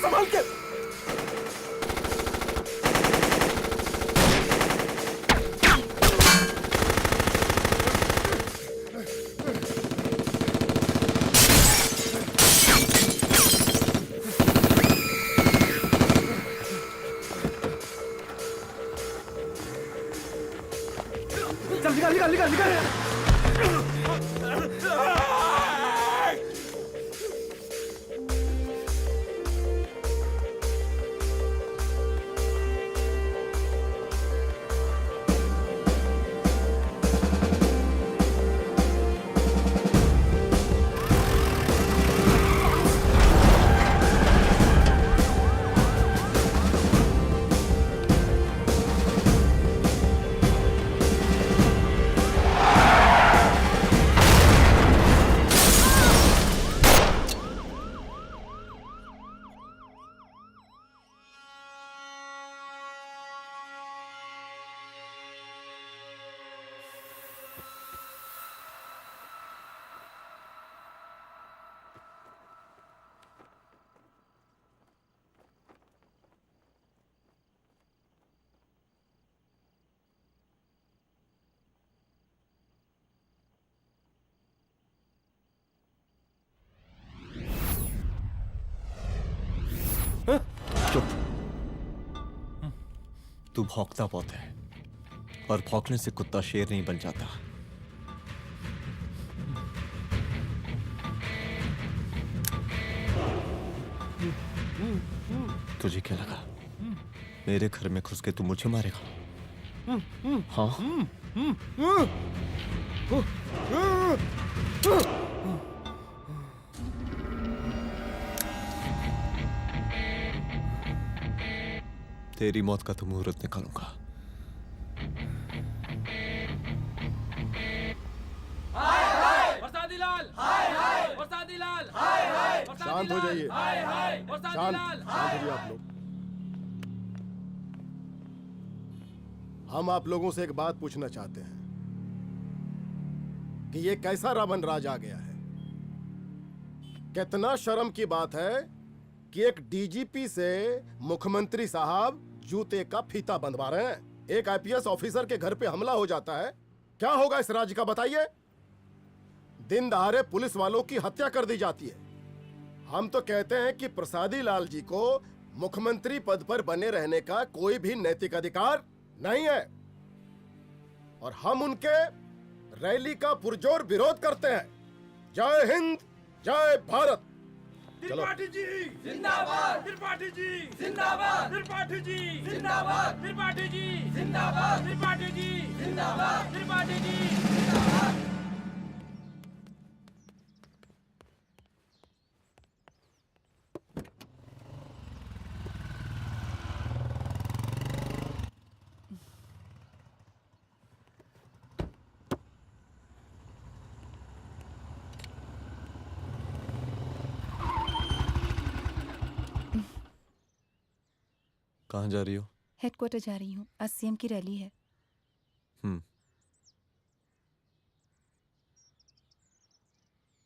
संभाल के। चल निकाल निकाल निकाल निकाल। चुप। तू भौंकता बहुत है और भौंकने से कुत्ता शेर नहीं बन जाता। तुझे क्या लगा मेरे घर में घुस के तू मुझे मारेगा? हाँ? तेरी मौत का तो मुहूर्त निकालूंगा। बरसाती लाल, बरसाती लाल, शांत हो जाइए। शांत हो जाइए आप लोग। हम आप लोगों से एक बात पूछना चाहते हैं कि ये कैसा रावण राज आ गया है। कितना शर्म की बात है कि एक डीजीपी से मुख्यमंत्री साहब जूते का फीता बंधवा रहे हैं। एक आईपीएस ऑफिसर के घर पे हमला हो जाता है, क्या होगा इस राज्य का बताइए? दिन दहाड़े पुलिस वालों की हत्या कर दी जाती है। हम तो कहते हैं कि प्रसादी लाल जी को मुख्यमंत्री पद पर बने रहने का कोई भी नैतिक अधिकार नहीं है और हम उनके रैली का पुरजोर विरोध करते हैं। जय हिंद, जय भारत। चलो। त्रिपाठी जी जिंदाबाद, त्रिपाठी जी जिंदाबाद, त्रिपाठी जी जिंदाबाद, त्रिपाठी जी जिंदाबाद, त्रिपाठी जी जिंदाबाद, त्रिपाठी जी जिंदाबाद। कहाँ जा रही हो? हेडक्वार्टर जा रही हूँ, आज सीएम की रैली है।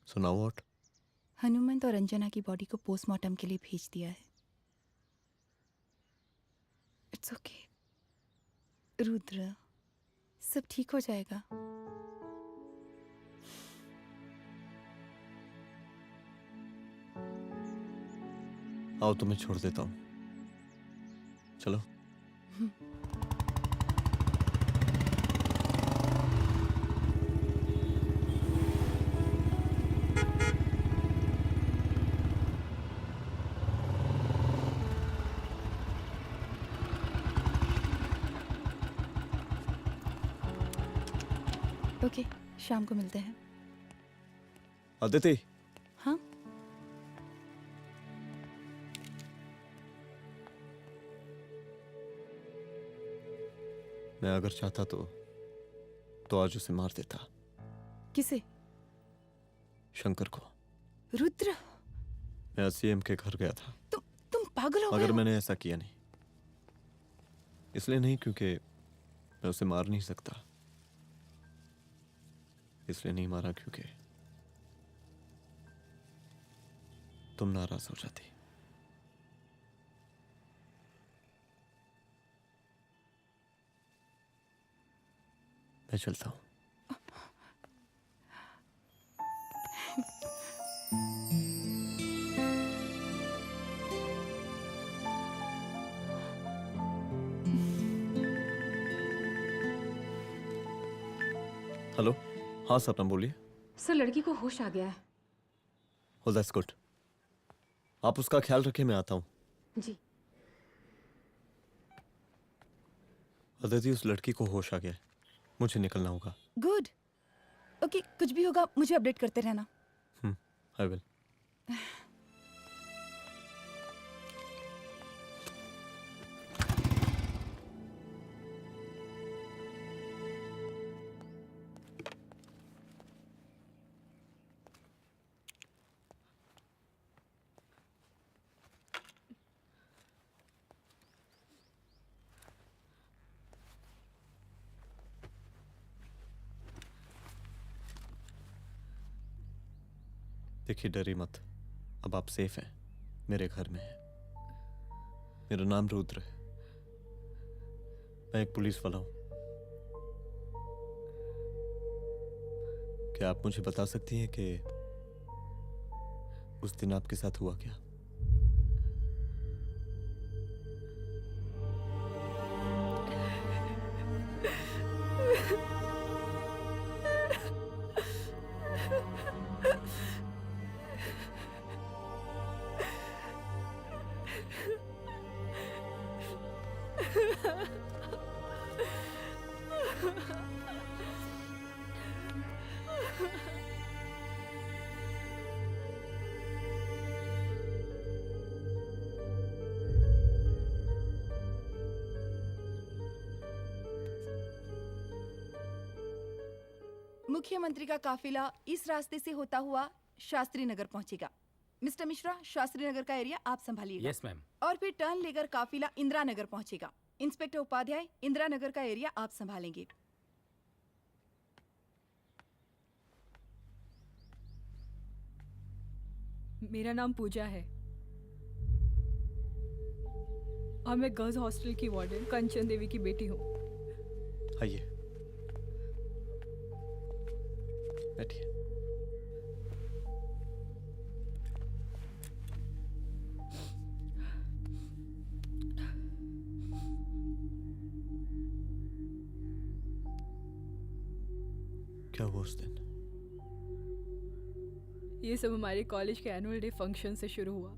सुनाओ व्हाट? हनुमंत और अंजना की बॉडी को पोस्टमार्टम के लिए भेज दिया है। इट्स ओके रुद्र, सब ठीक हो जाएगा। आओ तुम्हें छोड़ देता हूँ, चलो। ओके, शाम को मिलते हैं। अदिति। हाँ? मैं अगर चाहता तो आज उसे मार देता। किसे? शंकर को। रुद्र, मैं सीएम के घर गया था। तुम पागल हो गए मगर हो? मैंने ऐसा किया नहीं। इसलिए नहीं क्योंकि मैं उसे मार नहीं सकता। इसलिए नहीं मारा क्योंकि तुम नाराज हो जाती। मैं चलता हूं। हेलो, हाँ सपना बोलिए। सर, लड़की को होश आ गया है। Oh, that's good. आप उसका ख्याल रखिए, मैं आता हूँ। जी। अदिति, उस लड़की को होश आ गया है, मुझे निकलना होगा। गुड। ओके, कुछ भी होगा मुझे अपडेट करते रहना। I will. देखिए, डरिए मत। अब आप सेफ हैं, मेरे घर में हैं। मेरा नाम रुद्र है, मैं एक पुलिस वाला हूं। क्या आप मुझे बता सकती हैं कि उस दिन आपके साथ हुआ क्या? मुख्यमंत्री का काफिला इस रास्ते से होता हुआ शास्त्री नगर पहुंचेगा। मिस्टर मिश्रा, शास्त्री नगर का एरिया आप संभालिएगा। Yes ma'am. और फिर टर्न लेकर काफिला इंदिरा नगर पहुंचेगा। इंस्पेक्टर उपाध्याय, इंदिरा नगर का एरिया आप संभालेंगे। मेरा नाम पूजा है और मैं गर्ल्स हॉस्टल की वार्डन कंचन देवी की बेटी हूँ। आइए, बैठिए। क्या हुआ उस दिन? ये सब हमारे कॉलेज के एनुअल डे फंक्शन से शुरू हुआ।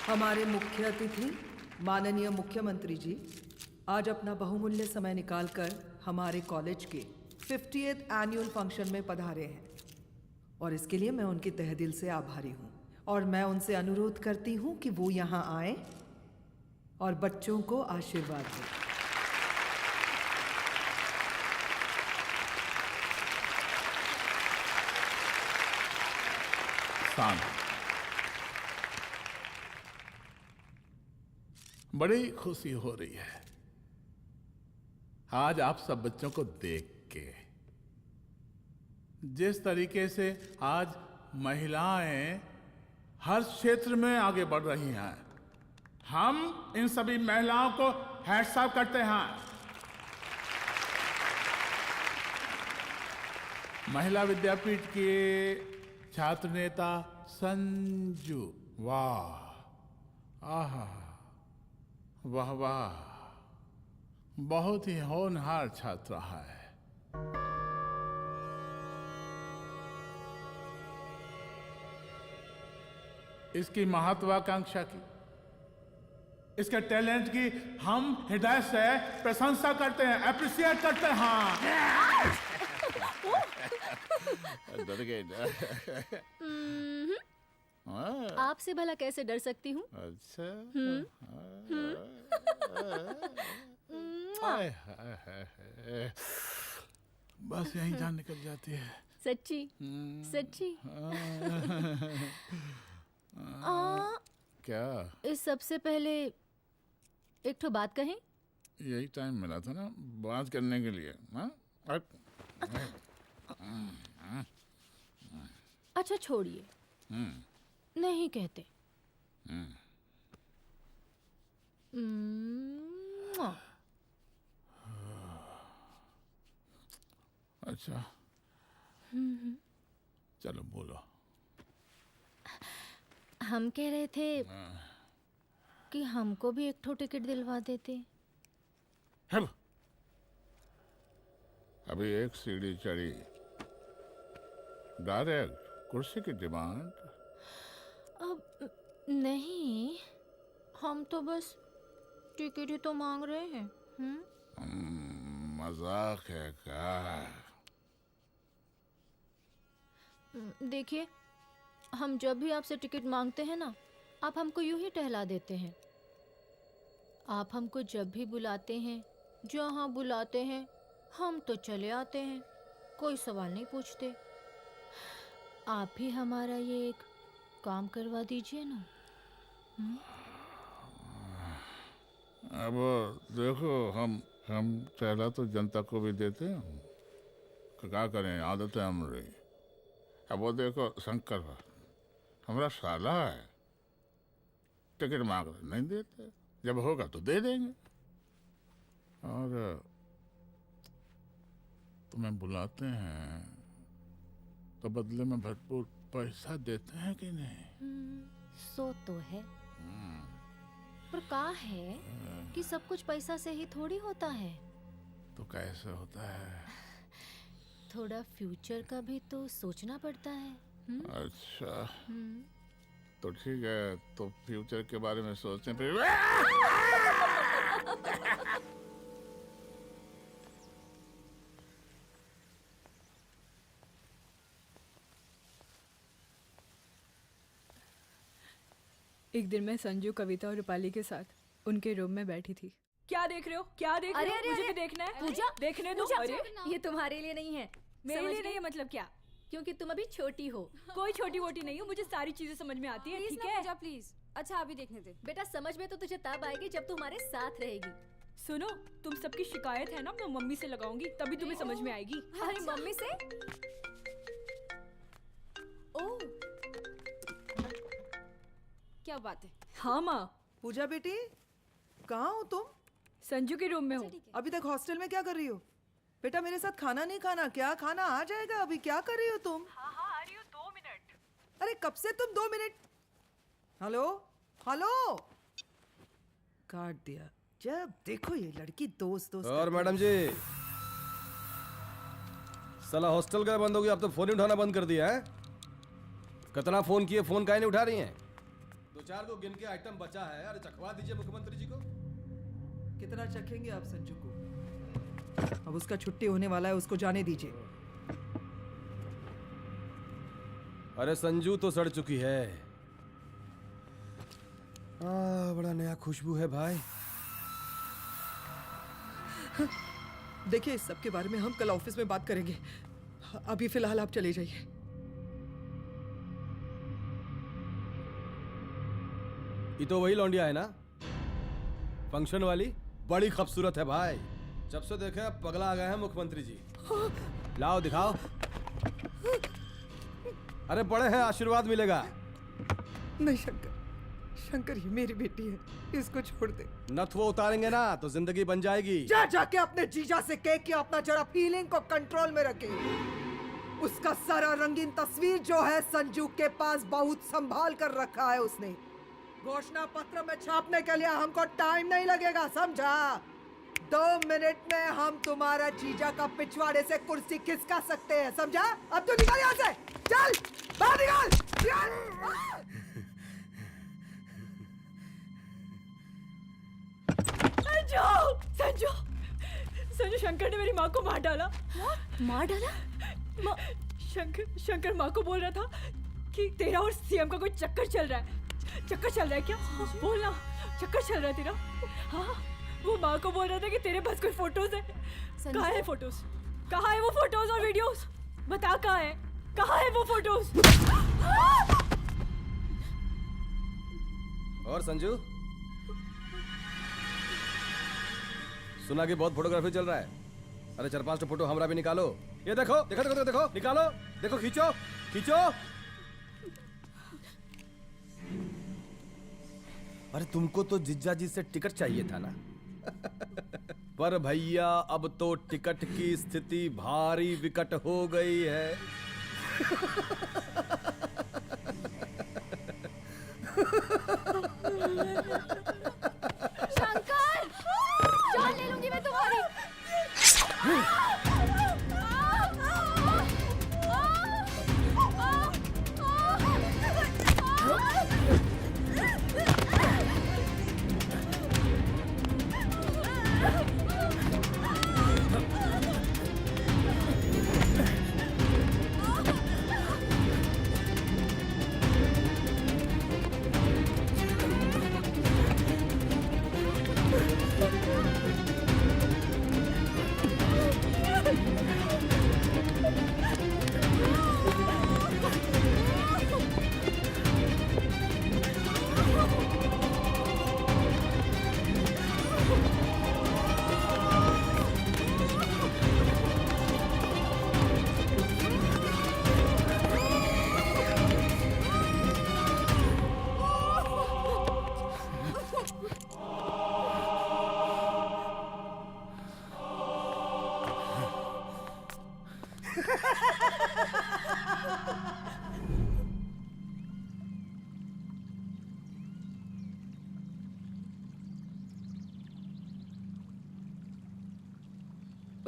हमारे मुख्य अतिथि माननीय मुख्यमंत्री जी आज अपना बहुमूल्य समय निकालकर हमारे कॉलेज के 50th एनुअल फंक्शन में पधारे हैं और इसके लिए मैं उनके तहे दिल से आभारी हूँ और मैं उनसे अनुरोध करती हूँ कि वो यहाँ आए और बच्चों को आशीर्वाद दें। बड़ी खुशी हो रही है आज आप सब बच्चों को देख के। जिस तरीके से आज महिलाएं हर क्षेत्र में आगे बढ़ रही हैं, हम इन सभी महिलाओं को हैट्स ऑफ करते हैं। महिला विद्यापीठ के छात्र नेता संजू, वाह, आहा, वाह वाह, बहुत ही होनहार छात्रा है। इसकी महत्वाकांक्षा की, इसके टैलेंट की हम हृदय से प्रशंसा करते हैं, अप्रिशिएट करते हैं। डर गए ना? आपसे भला कैसे डर सकती हूँ? अच्छा। बस यही जान निकल जाती है। सच्ची सच्ची। क्या? इस सबसे पहले एक ठो बात कहें? यही टाइम मिला था ना बात करने के लिए। अच्छा छोड़िए, नहीं कहते। अच्छा चलो बोलो। हम कह रहे थे कि हमको भी एक ठो टिकट दिलवा देते। अभी एक सीढ़ी चढ़ी, डायरेक्ट कुर्सी की डिमांड। अब नहीं, हम तो बस टिकट ही तो मांग रहे हैं। मजाक है क्या? देखिए, हम जब भी आपसे टिकट मांगते हैं ना, आप हमको यूं ही टहला देते हैं। आप हमको जब भी बुलाते हैं, जहाँ बुलाते हैं, हम तो चले आते हैं, कोई सवाल नहीं पूछते। आप ही हमारा ये एक काम करवा दीजिए ना। अब देखो, हम टहला तो जनता को भी देते हैं, क्या करें, आदत है हमारी। अब वो देखो शंकर हमारा साला है, टिकट मांग रहे नहीं देते, जब होगा तो दे देंगे। और तुम्हें बुलाते हैं तो बदले में भरपूर पैसा देते हैं कि नहीं? सो तो है, पर का है कि सब कुछ पैसा से ही थोड़ी होता है। तो कैसे होता है? थोड़ा फ्यूचर का भी तो सोचना पड़ता है। अच्छा, तो ठीक है, तो फ्यूचर के बारे में सोचते फिर। एक दिन मैं संजू, कविता और रूपाली के साथ उनके रूम में बैठी थी। क्या देख रहे हो? क्या देख अरे रहे हो? अरे मुझे अरे, भी देखना है। पूजा, देखने दो। पूजा, अरे ये तुम्हारे लिए नहीं है। मेरे समझ लिए गई? नहीं है मतलब क्या? क्योंकि तुम अभी छोटी हो। कोई छोटी वोटी नहीं हो, मुझे सारी चीजें समझ में आती है। ठीक है पूजा प्लीज। अच्छा अभी देखने दे। बेटा समझ में तो तुझे तब आएगी जब तू हमारे साथ रहेगी। सुनो, तुम सबकी शिकायत है ना, मैं मम्मी से लगाऊंगी, तभी तुम्हें समझ में आएगी। अरे मम्मी से? ओह क्या बात है। हाँ माँ। पूजा बेटी, कहाँ हो तुम? संजू के रूम में हूँ। अभी तक हॉस्टल में क्या कर रही हो? बेटा मेरे साथ खाना नहीं खाना क्या? खाना आ जाएगा, अभी क्या कर रही हो तुम? हाँ हाँ आ रही हूँ, 2 मिनट। अरे कब से तुम 2 मिनट? हेलो हेलो, काट दिया। जब देखो ये लड़की दोस्त दोस्त। और मैडम जी, साला हॉस्टल का बंद हो गया, अब तो फोन ही उठाना बंद कर दिया है। कितना फोन किए, फोन काहे नहीं उठा रही हैं? 2-4 को गिन के आइटम बचा है, अरे चखवा दीजिए मुख्यमंत्री जी को। कितना चखेंगे आप संजू को? अब उसका छुट्टी होने वाला है, उसको जाने दीजिए। अरे संजू तो सड़ चुकी है। बड़ा नया खुशबू है भाई। देखिए इस सब के बारे में हम कल ऑफिस में बात करेंगे, अभी फिलहाल आप चले जाइए। ये तो वही लौंडिया है ना, फंक्शन वाली? बड़ी खूबसूरत है भाई, जब से देखे पगला आ गए हैं मुख्यमंत्री जी। लाओ दिखाओ। अरे बड़े हैं, आशीर्वाद मिलेगा। नहीं शंकर, शंकर ये मेरी बेटी है, इसको छोड़ दे। नथ वो उतारेंगे ना तो जिंदगी बन जाएगी। जा जाके अपने जीजा से कह के अपना जरा फीलिंग को कंट्रोल में रखे। उसका सारा रंगीन तस्वीर जो है संजू के पास बहुत संभाल कर रखा है उसने। घोषणा पत्र में छापने के लिए हमको टाइम नहीं लगेगा, समझा? 2 मिनट में हम तुम्हारा जीजा का पिछवाड़े से कुर्सी खिसका सकते हैं, समझा? अब तो निकल यहाँ से, चल बाहर निकल। संजू, संजू, संजू, शंकर ने मेरी माँ को मार डाला। मार डाला? शंकर माँ को बोल रहा था कि तेरा और सीएम का कोई चक्कर चल रहा है। चक्कर चल रहा है क्या? बोलना, चक्कर चल रहा है तेरा? हाँ, वो माँ को बोल रहा था कि तेरे पास कोई फोटोज है। कहाँ है फोटोज? कहाँ है वो फोटोज और वीडियोस? बता कहाँ है? कहाँ है वो फोटोज? और संजू, सुना कि बहुत फोटोग्राफी चल रहा है। अरे 4-5 फोटो हमरा भी निकालो। ये देखो देखो देखो देखो, निकालो, देखो, खींचो खींचो। अरे तुमको तो जिज्जा जी से टिकट चाहिए था ना। पर भैया अब तो टिकट की स्थिति भारी विकट हो गई है। शंकर, जान ले लूंगी मैं तुम्हारी।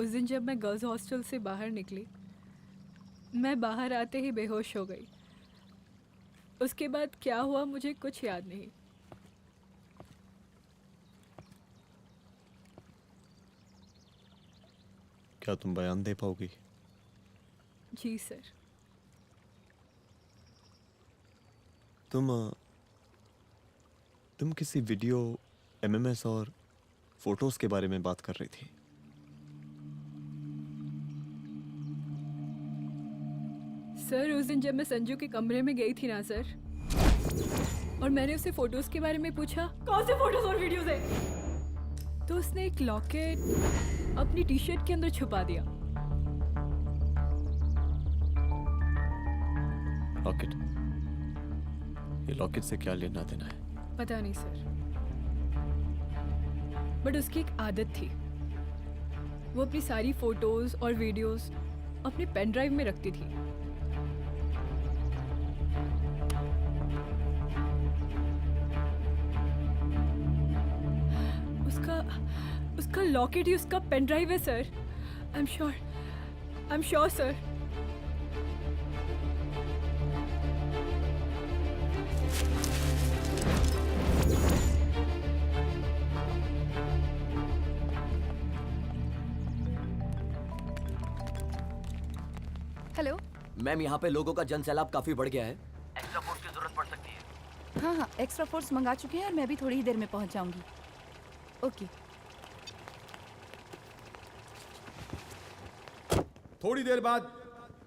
उस दिन जब मैं गर्ल्स हॉस्टल से बाहर निकली, मैं बाहर आते ही बेहोश हो गई। उसके बाद क्या हुआ मुझे कुछ याद नहीं। क्या तुम बयान दे पाओगी? जी सर। तुम किसी वीडियो, एमएमएस और फोटोज के बारे में बात कर रही थी। सर उस दिन जब मैं संजू के कमरे में गई थी ना सर, और मैंने उससे फोटोज के बारे में पूछा कौन से फोटोज और वीडियोज है, तो उसने एक लॉकेट अपनी टी शर्ट के अंदर छुपा दिया। लॉकेट? ये लॉकेट से क्या लेना देना है? पता नहीं सर, बट उसकी एक आदत थी, वो अपनी सारी फोटोज और वीडियोस अपने पेन ड्राइव में रखती थी। उसका लॉकेट ही उसका पेन ड्राइव है sir. I am sure sir. Hello ma'am, यहाँ पे लोगों का जन सैलाब काफी बढ़ गया है। एक्स्ट्रा फोर्स की जरूरत पड़ सकती है। हाँ, एक्स्ट्रा फोर्स मंगा चुके हैं और मैं भी थोड़ी ही देर में पहुंच जाऊंगी। ओके। थोड़ी देर बाद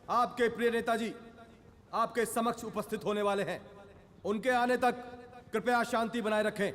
आपके प्रिय नेताजी आपके समक्ष उपस्थित होने वाले हैं। उनके आने तक कृपया शांति बनाए रखें।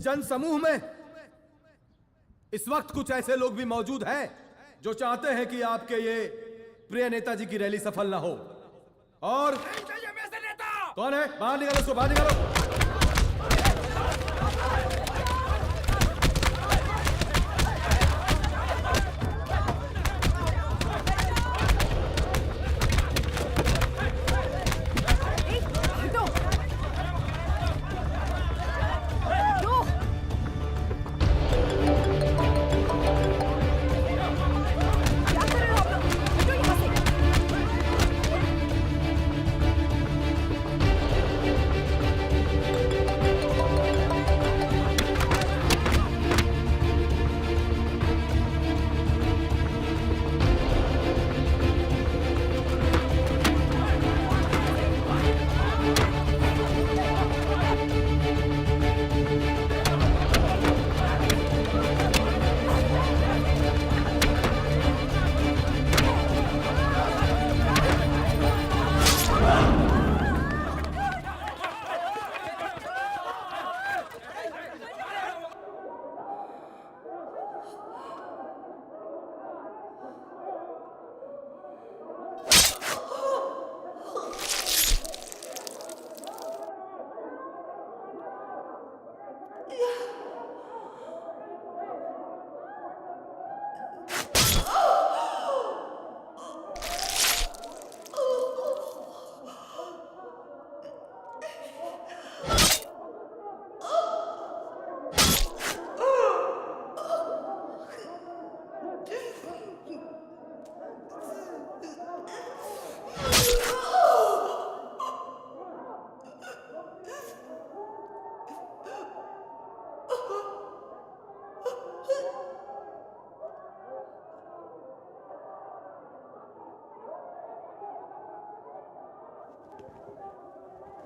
जन समूह में इस वक्त कुछ ऐसे लोग भी मौजूद हैं जो चाहते हैं कि आपके ये प्रिय नेताजी की रैली सफल ना हो। और कौन है? बाहर निकालो उसको, बाहर निकालो।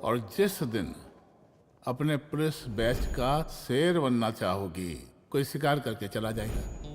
और जिस दिन अपने पुलिस बैच का शेर बनना चाहोगी, कोई शिकार करके चला जाएगा।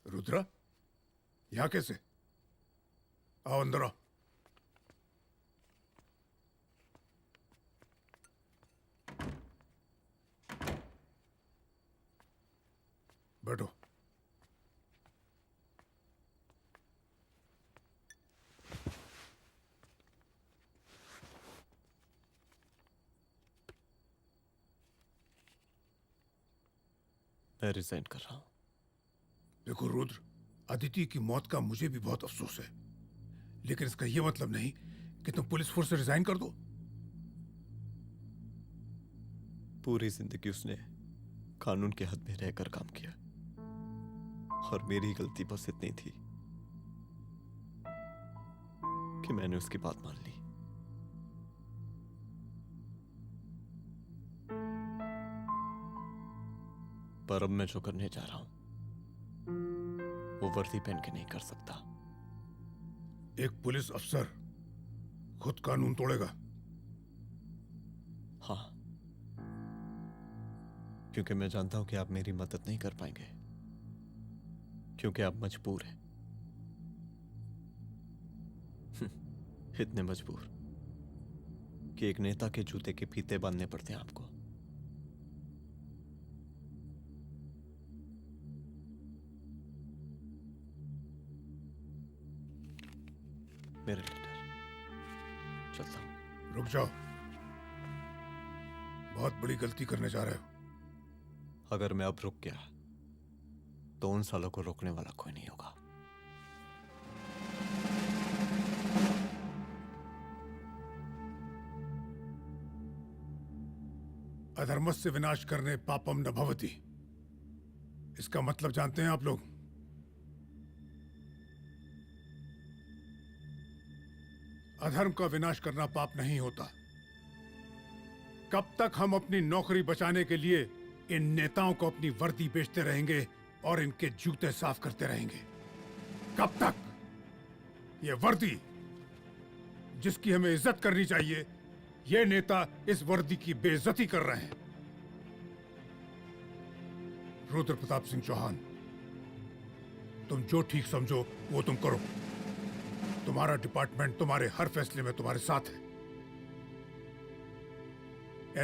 रुद्रा, यहाँ कैसे? आओ अंदर आओ। बैठो। मैं रिजाइन कर रहा हूं। देखो रुद्र, अदिति की मौत का मुझे भी बहुत अफसोस है, लेकिन इसका यह मतलब नहीं कि तुम पुलिस फोर्स से रिजाइन कर दो। पूरी जिंदगी उसने कानून के हद में रहकर काम किया और मेरी गलती बस इतनी थी कि मैंने उसकी बात मान ली। पर अब मैं जो करने जा रहा हूं वो वर्दी पहन के नहीं कर सकता। एक पुलिस अफसर खुद कानून तोड़ेगा? हाँ, क्योंकि मैं जानता हूं कि आप मेरी मदद नहीं कर पाएंगे, क्योंकि आप मजबूर हैं। इतने मजबूर कि एक नेता के जूते के फीते बांधने पड़ते हैं आपको। मेरे लीडर, चलता हूं। रुक जाओ, बहुत बड़ी गलती करने जा रहे हो। अगर मैं अब रुक गया तो उन सालों को रोकने वाला कोई नहीं होगा। अधर्मस्य विनाश करने पापम न भवति, इसका मतलब जानते हैं आप लोग? अधर्म का विनाश करना पाप नहीं होता। कब तक हम अपनी नौकरी बचाने के लिए इन नेताओं को अपनी वर्दी बेचते रहेंगे और इनके जूते साफ करते रहेंगे? कब तक? ये वर्दी जिसकी हमें इज्जत करनी चाहिए, ये नेता इस वर्दी की बेइज्जती कर रहे हैं। रुद्र प्रताप सिंह चौहान, तुम जो ठीक समझो वो तुम करो। तुम्हारा डिपार्टमेंट तुम्हारे हर फैसले में तुम्हारे साथ है।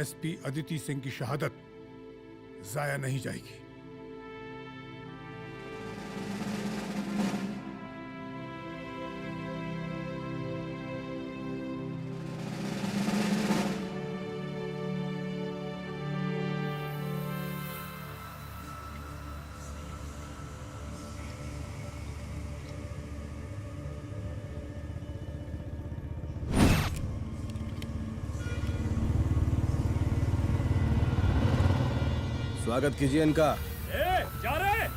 एसपी अदिति सिंह की शहादत जाया नहीं जाएगी। स्वागत कीजिए इनका। जा रहे।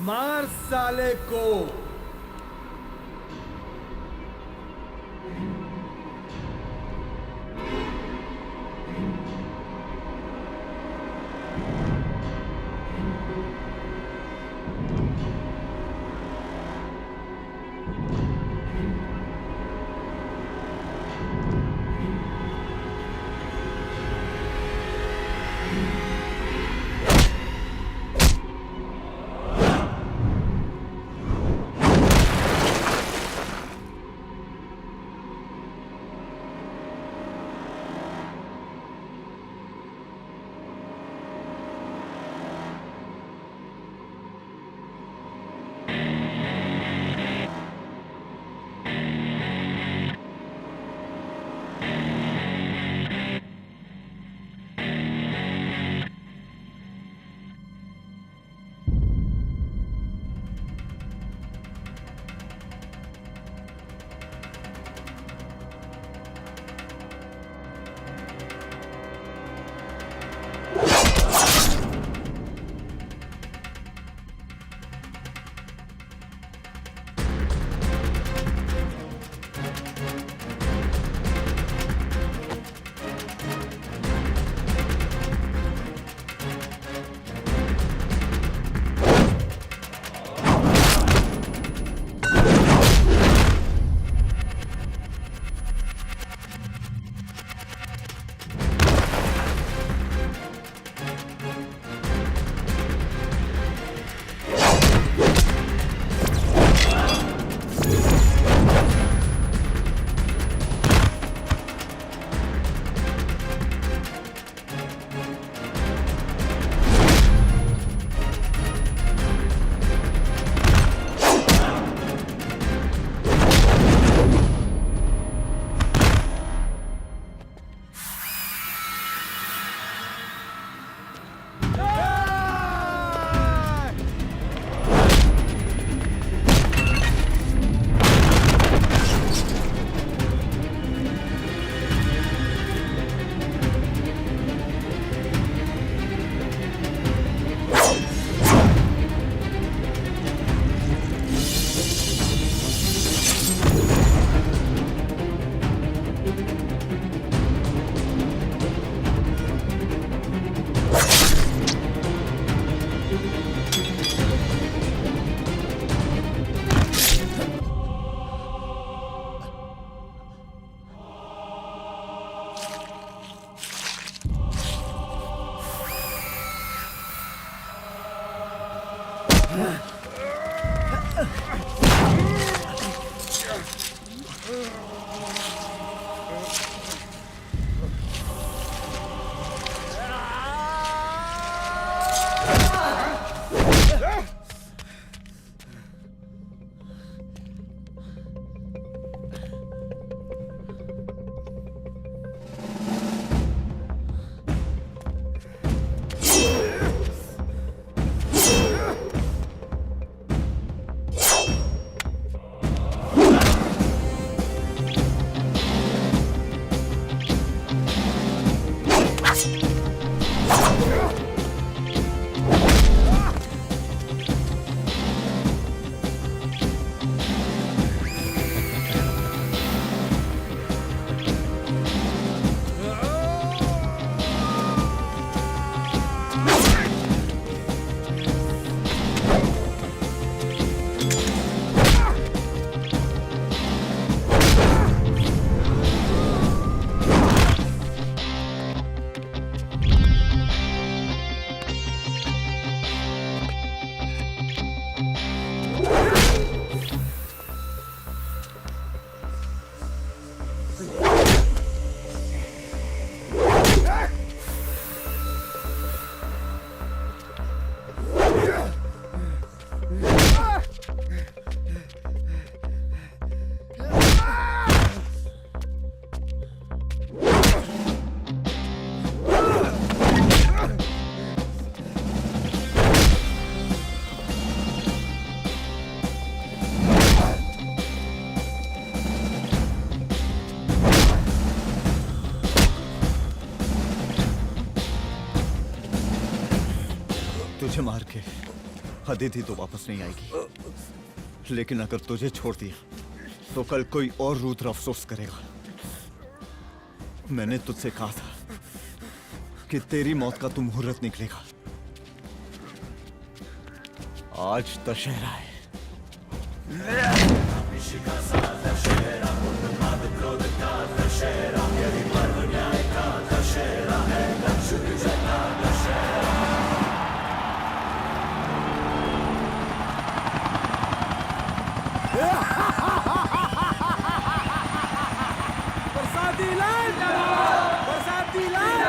मार साले को। तुझे मार के अदिति तो वापस नहीं आएगी, लेकिन अगर तुझे छोड़ दिया तो कल कोई और रुद्र अफसोस करेगा। मैंने तुझसे कहा था कि तेरी मौत का तू मुहूर्त निकलेगा। आज दशहरा है। बरसाती लाल बरसाती लाल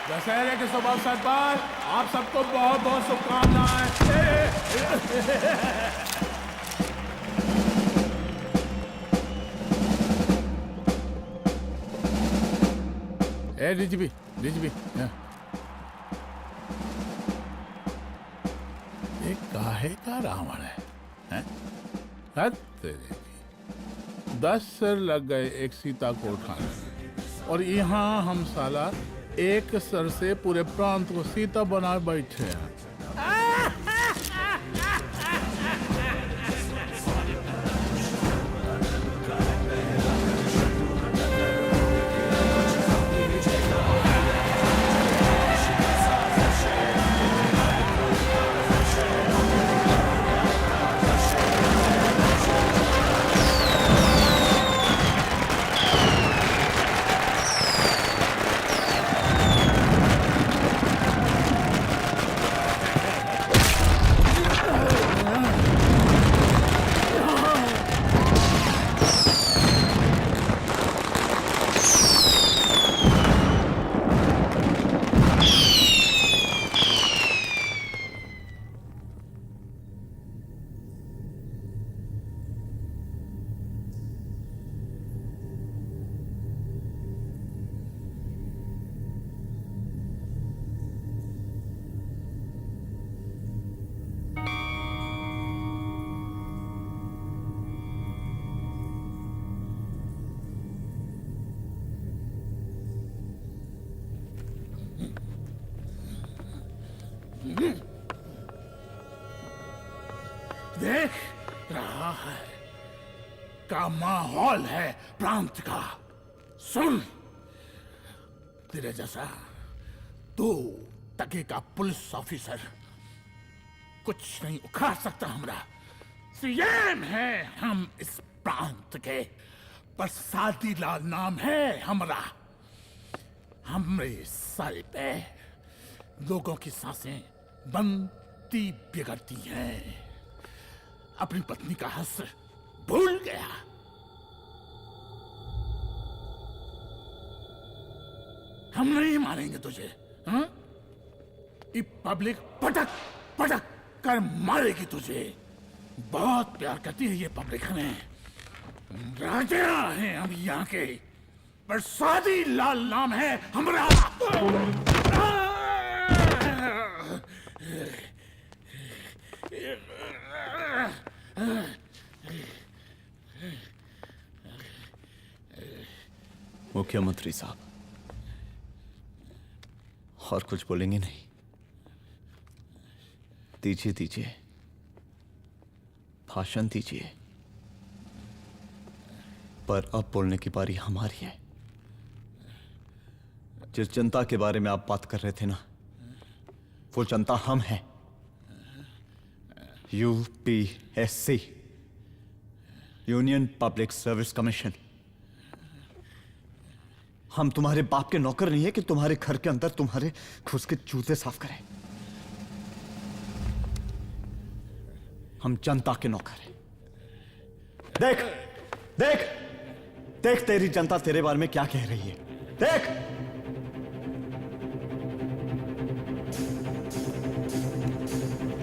दशहरे के शुभ अवसर पर आप सबको बहुत बहुत शुभकामनाएं। ए डीजीपी ये काहे का रावण है? हैं? हद तेरे की। 10 सर लग गए एक सीता को उठाने में, और यहाँ हम साला एक सर से पूरे प्रांत को सीता बना बैठे हैं। देख रहा है का माहौल है प्रांत का। सुन, तेरे जैसा 2 टके का पुलिस ऑफिसर कुछ नहीं उखाड़ सकता। हमरा सीएम है हम इस प्रांत के, प्रसादी लाल नाम है हमरा। हमरे सर पे लोगों की सांसें बनती बिगड़ती हैं। अपनी पत्नी का हस भूल गया। हम नहीं मारेंगे तुझे, हाँ? ये पब्लिक पटक पटक कर मारेगी तुझे। बहुत प्यार करती है ये पब्लिक हमें। राजा हैं हम यहाँ के, प्रसादी लाल नाम है हमारा। मुख्यमंत्री साहब, और कुछ बोलेंगे नहीं? दीजिए दीजिए, भाषण दीजिए। पर अब बोलने की बारी हमारी है। जिस जनता के बारे में आप बात कर रहे थे ना, वो जनता हम हैं। UPSC, union public service commission. हम तुम्हारे बाप के नौकर नहीं है कि तुम्हारे घर के अंदर तुम्हारे घुस के जूते साफ करें। हम जनता के नौकर हैं। देख देख देख, तेरी जनता तेरे बारे में क्या कह रही है। देख,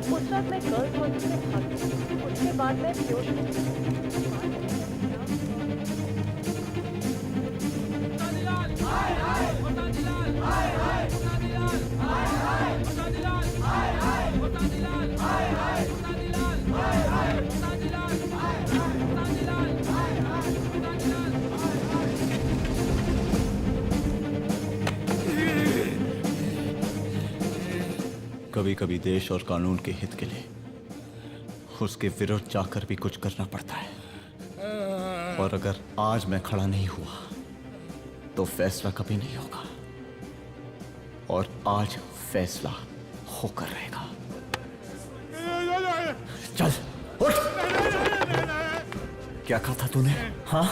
उस वक्त मैं गर्ल्स हॉस्टल में भागी, उसके बाद मैं कभी कभी देश और कानून के हित के लिए उसके विरुद्ध जाकर भी कुछ करना पड़ता है। और अगर आज मैं खड़ा नहीं हुआ तो फैसला कभी नहीं होगा, और आज फैसला होकर रहेगा। चल उठ। क्या कहा था तूने? हाँ?